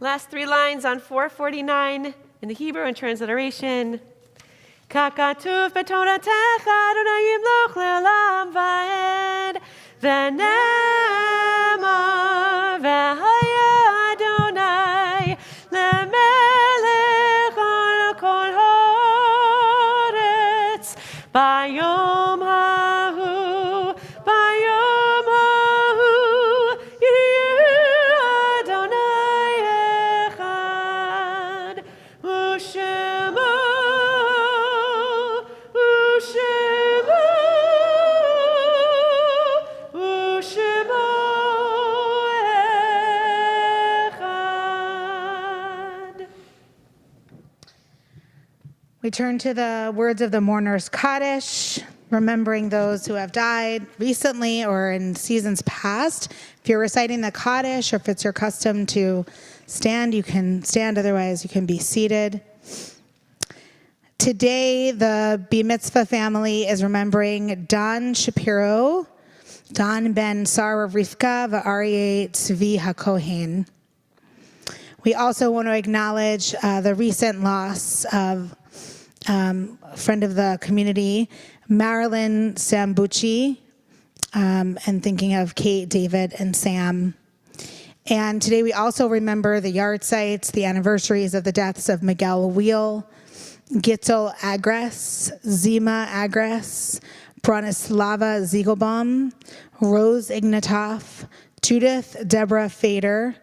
Last three lines on 449 in the Hebrew and transliteration. ככתוב בתורתך אדוני ימלוך לעולם ועד ונאמר והיה אדוני למלך על כל הארץ ביום ההוא ביום ההוא יהיה אדוני אחד ושמו ושמו We turn to the words of the mourner's Kaddish, remembering those who have died recently or in seasons past. If you're reciting the Kaddish, or if it's your custom to stand, you can stand. Otherwise, you can be seated. Today, the Bar Mitzvah family is remembering Don Shapiro, Don ben Sarah Rivka, V'Aryeh Tzvi HaKohen. We also want to acknowledge the recent loss of a friend of the community, Marilyn Sambucci, and thinking of Kate, David, and Sam. And today we also remember the yard sites, the anniversaries of the deaths of Miguel Wheel, Gittel Agres, Zima Agres, Bronislava Ziegelbaum, Rose Ignatoff, Judith Deborah Fader,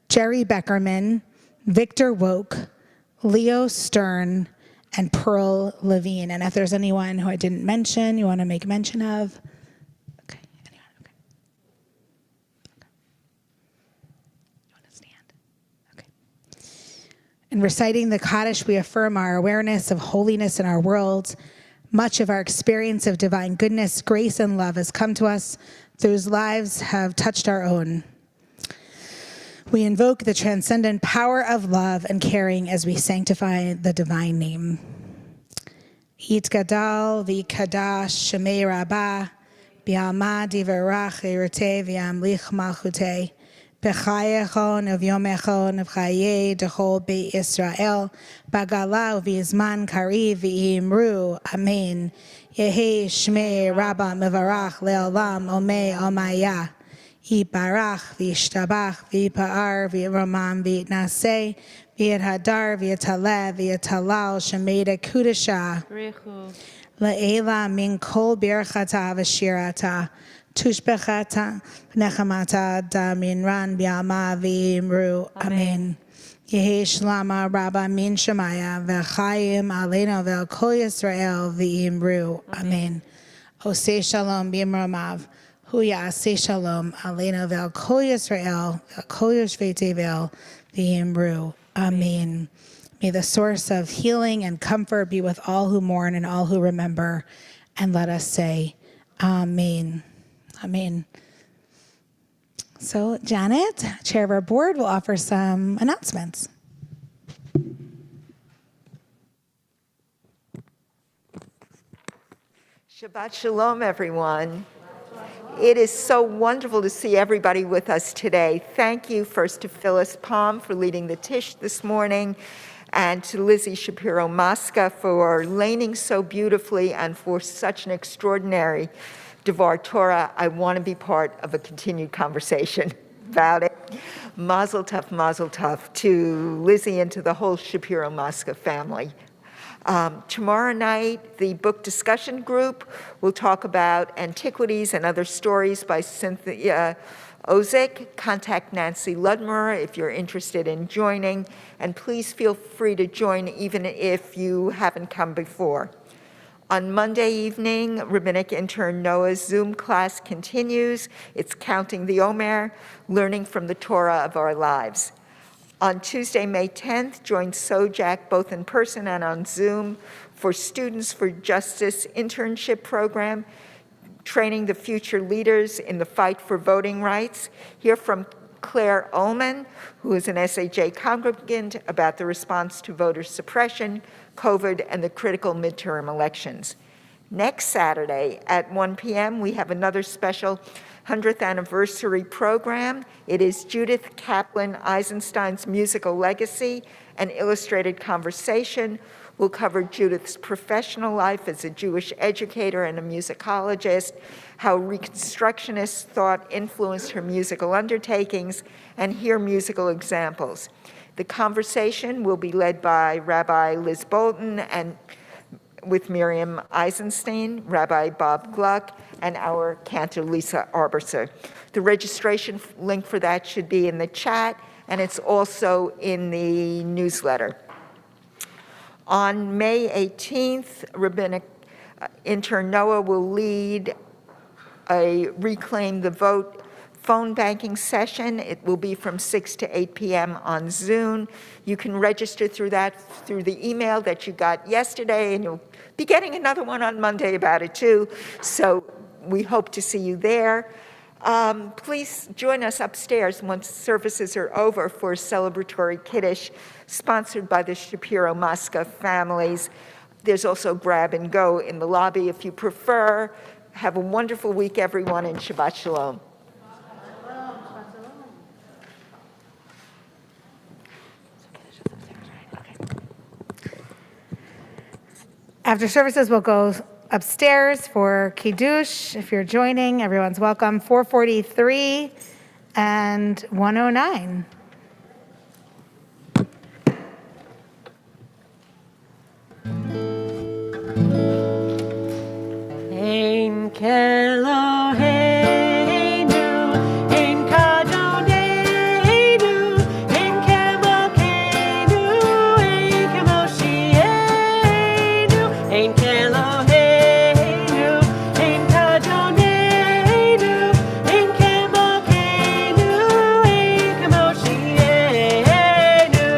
Jerry Beckerman, Victor Woke, Leo Stern, and Pearl Levine. And if there's anyone who I didn't mention, you want to make mention of? Okay, anyone? Okay. You want to stand? Okay. In reciting the Kaddish, we affirm our awareness of holiness in our world. Much of our experience of divine goodness, grace, and love has come to us. Those lives have touched our own. We invoke the transcendent power of love and caring as we sanctify the divine name. Yitgadal v'kadash shemei rabbah b'alma divarach erete v'amlich malchute b'chayecho nevyomecho nevchaye dechol beit Israel b'gala v'izman kariv v'imru amen. Yehi shmei rabbah mevarach le'olam omei omaya. Yibarach v'yishtabach v'yipa'ar v'yiramam v'yitnaseh v'yithadar v'yitaleh v'yitalal shemeda kudasha le'ela min kol birchata v'shirata tushbechata v'nechamata da minran b'yalma v'yimru amen. Yehi shlama rabba min shemaya v'chayim aleinu v'el kol Yisrael v'yimru amen. Oseh shalom b'yimramav. Huyaseh shalom aleinu ve'al kol Yisrael ve'al kol yoshvei tevel v'yimru. Amen. May the source of healing and comfort be with all who mourn and all who remember. And let us say, Amen. Amen. So Janet, chair of our board, will offer some announcements. Shabbat Shalom, everyone. It is so wonderful to see everybody with us today. Thank you first to Phyllis Palm for leading the Tish this morning, and to Lizzie Shapiro-Maska for laning so beautifully and for such an extraordinary Devar Torah. I want to be part of a continued conversation about it. Mazel tov to Lizzie and to the whole Shapiro-Maska family. Tomorrow night, the book discussion group will talk about antiquities and other stories by Cynthia Ozick. Contact Nancy Ludmer if you're interested in joining, and please feel free to join even if you haven't come before. On Monday evening, Rabbinic intern Noah's Zoom class continues. It's Counting the Omer, Learning from the Torah of Our Lives. On Tuesday, May 10th, join SOJAC both in person and on Zoom for Students for Justice internship program, training the future leaders in the fight for voting rights. Hear from Claire Ullman, who is an SAJ congregant, about the response to voter suppression, COVID, and the critical midterm elections. Next Saturday at 1 p.m., we have another special 100th anniversary program. It is Judith Kaplan Eisenstein's musical legacy, an illustrated conversation. We'll cover Judith's professional life as a Jewish educator and a musicologist, how Reconstructionist thought influenced her musical undertakings, and hear musical examples. The conversation will be led by Rabbi Liz Bolton and with Miriam Eisenstein, Rabbi Bob Gluck, and our cantor Lisa Arbiter. The registration link for that should be in the chat, and it's also in the newsletter. On May 18th, Rabbinic intern Noah will lead a Reclaim the Vote phone banking session. It will be from 6 to 8 p.m. on Zoom. You can register through the email that you got yesterday, and you'll be getting another one on Monday about it too. So we hope to see you there. Please join us upstairs once services are over for a celebratory Kiddush sponsored by the Shapiro Muska families. There's also grab and go in the lobby if you prefer. Have a wonderful week, everyone, and Shabbat Shalom. After services, we'll go upstairs for Kiddush. If you're joining, everyone's welcome. 443 and 109. Ein Keloheinu, Ein Kadoneinu, Ein Kemokeinu, Ein Kemoshienu, Ein Keloheinu, Ein Kadoneinu, Ein Kemokeinu, Ein Kemoshienu,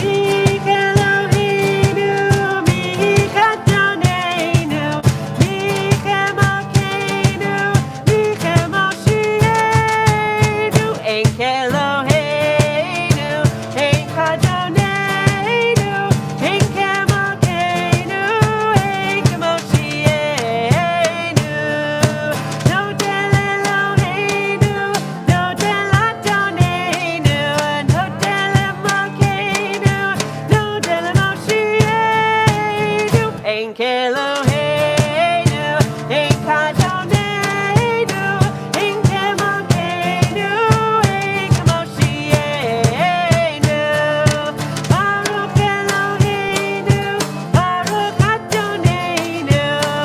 Mi Keloheinu, Mi Kadoneinu, Mi Kemokeinu, Mi Kemoshienu, Ein Keloheinu, Ein Kadoneinu, Ein Kemokeinu, Ein Kemoshienu, Nodel Eloheinu, Nodel Adoneinu, Nodel Emokeinu, Nodel Moshienu, Ein Keloheinu, Ein Kadoneinu, Ein Kemokeinu, Ein Kemoshienu, Baruch Eloheinu, Baruch Adoneinu,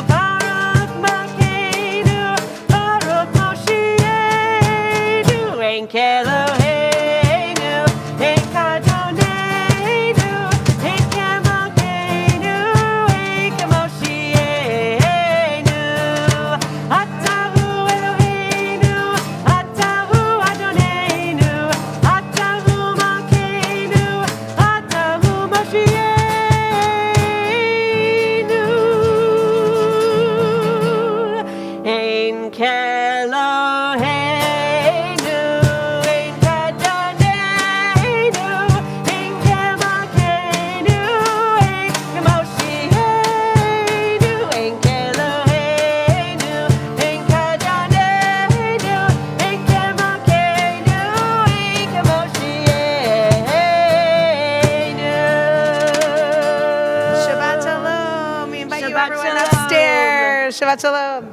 Baruch Mokeinu, Baruch Moshienu, Ein Keloheinu, Ein Kadoneinu, Ein Kemokeinu, Ein Kemoshienu, Atahu Eloheinu, Atahu Adoneinu, Atahu Mokeinu, Atahu Moshienu, Ein Keloheinu, Ein Kadoneinu, Ein Kemokeinu, Ein Kemoshienu, Ein Keloheinu, Ein Kadoneinu, Ein Kemokeinu, Ein Kemoshienu. Shabbat Shalom. We invite you Shabbat everyone Shalom. upstairs. Shabbat Shalom.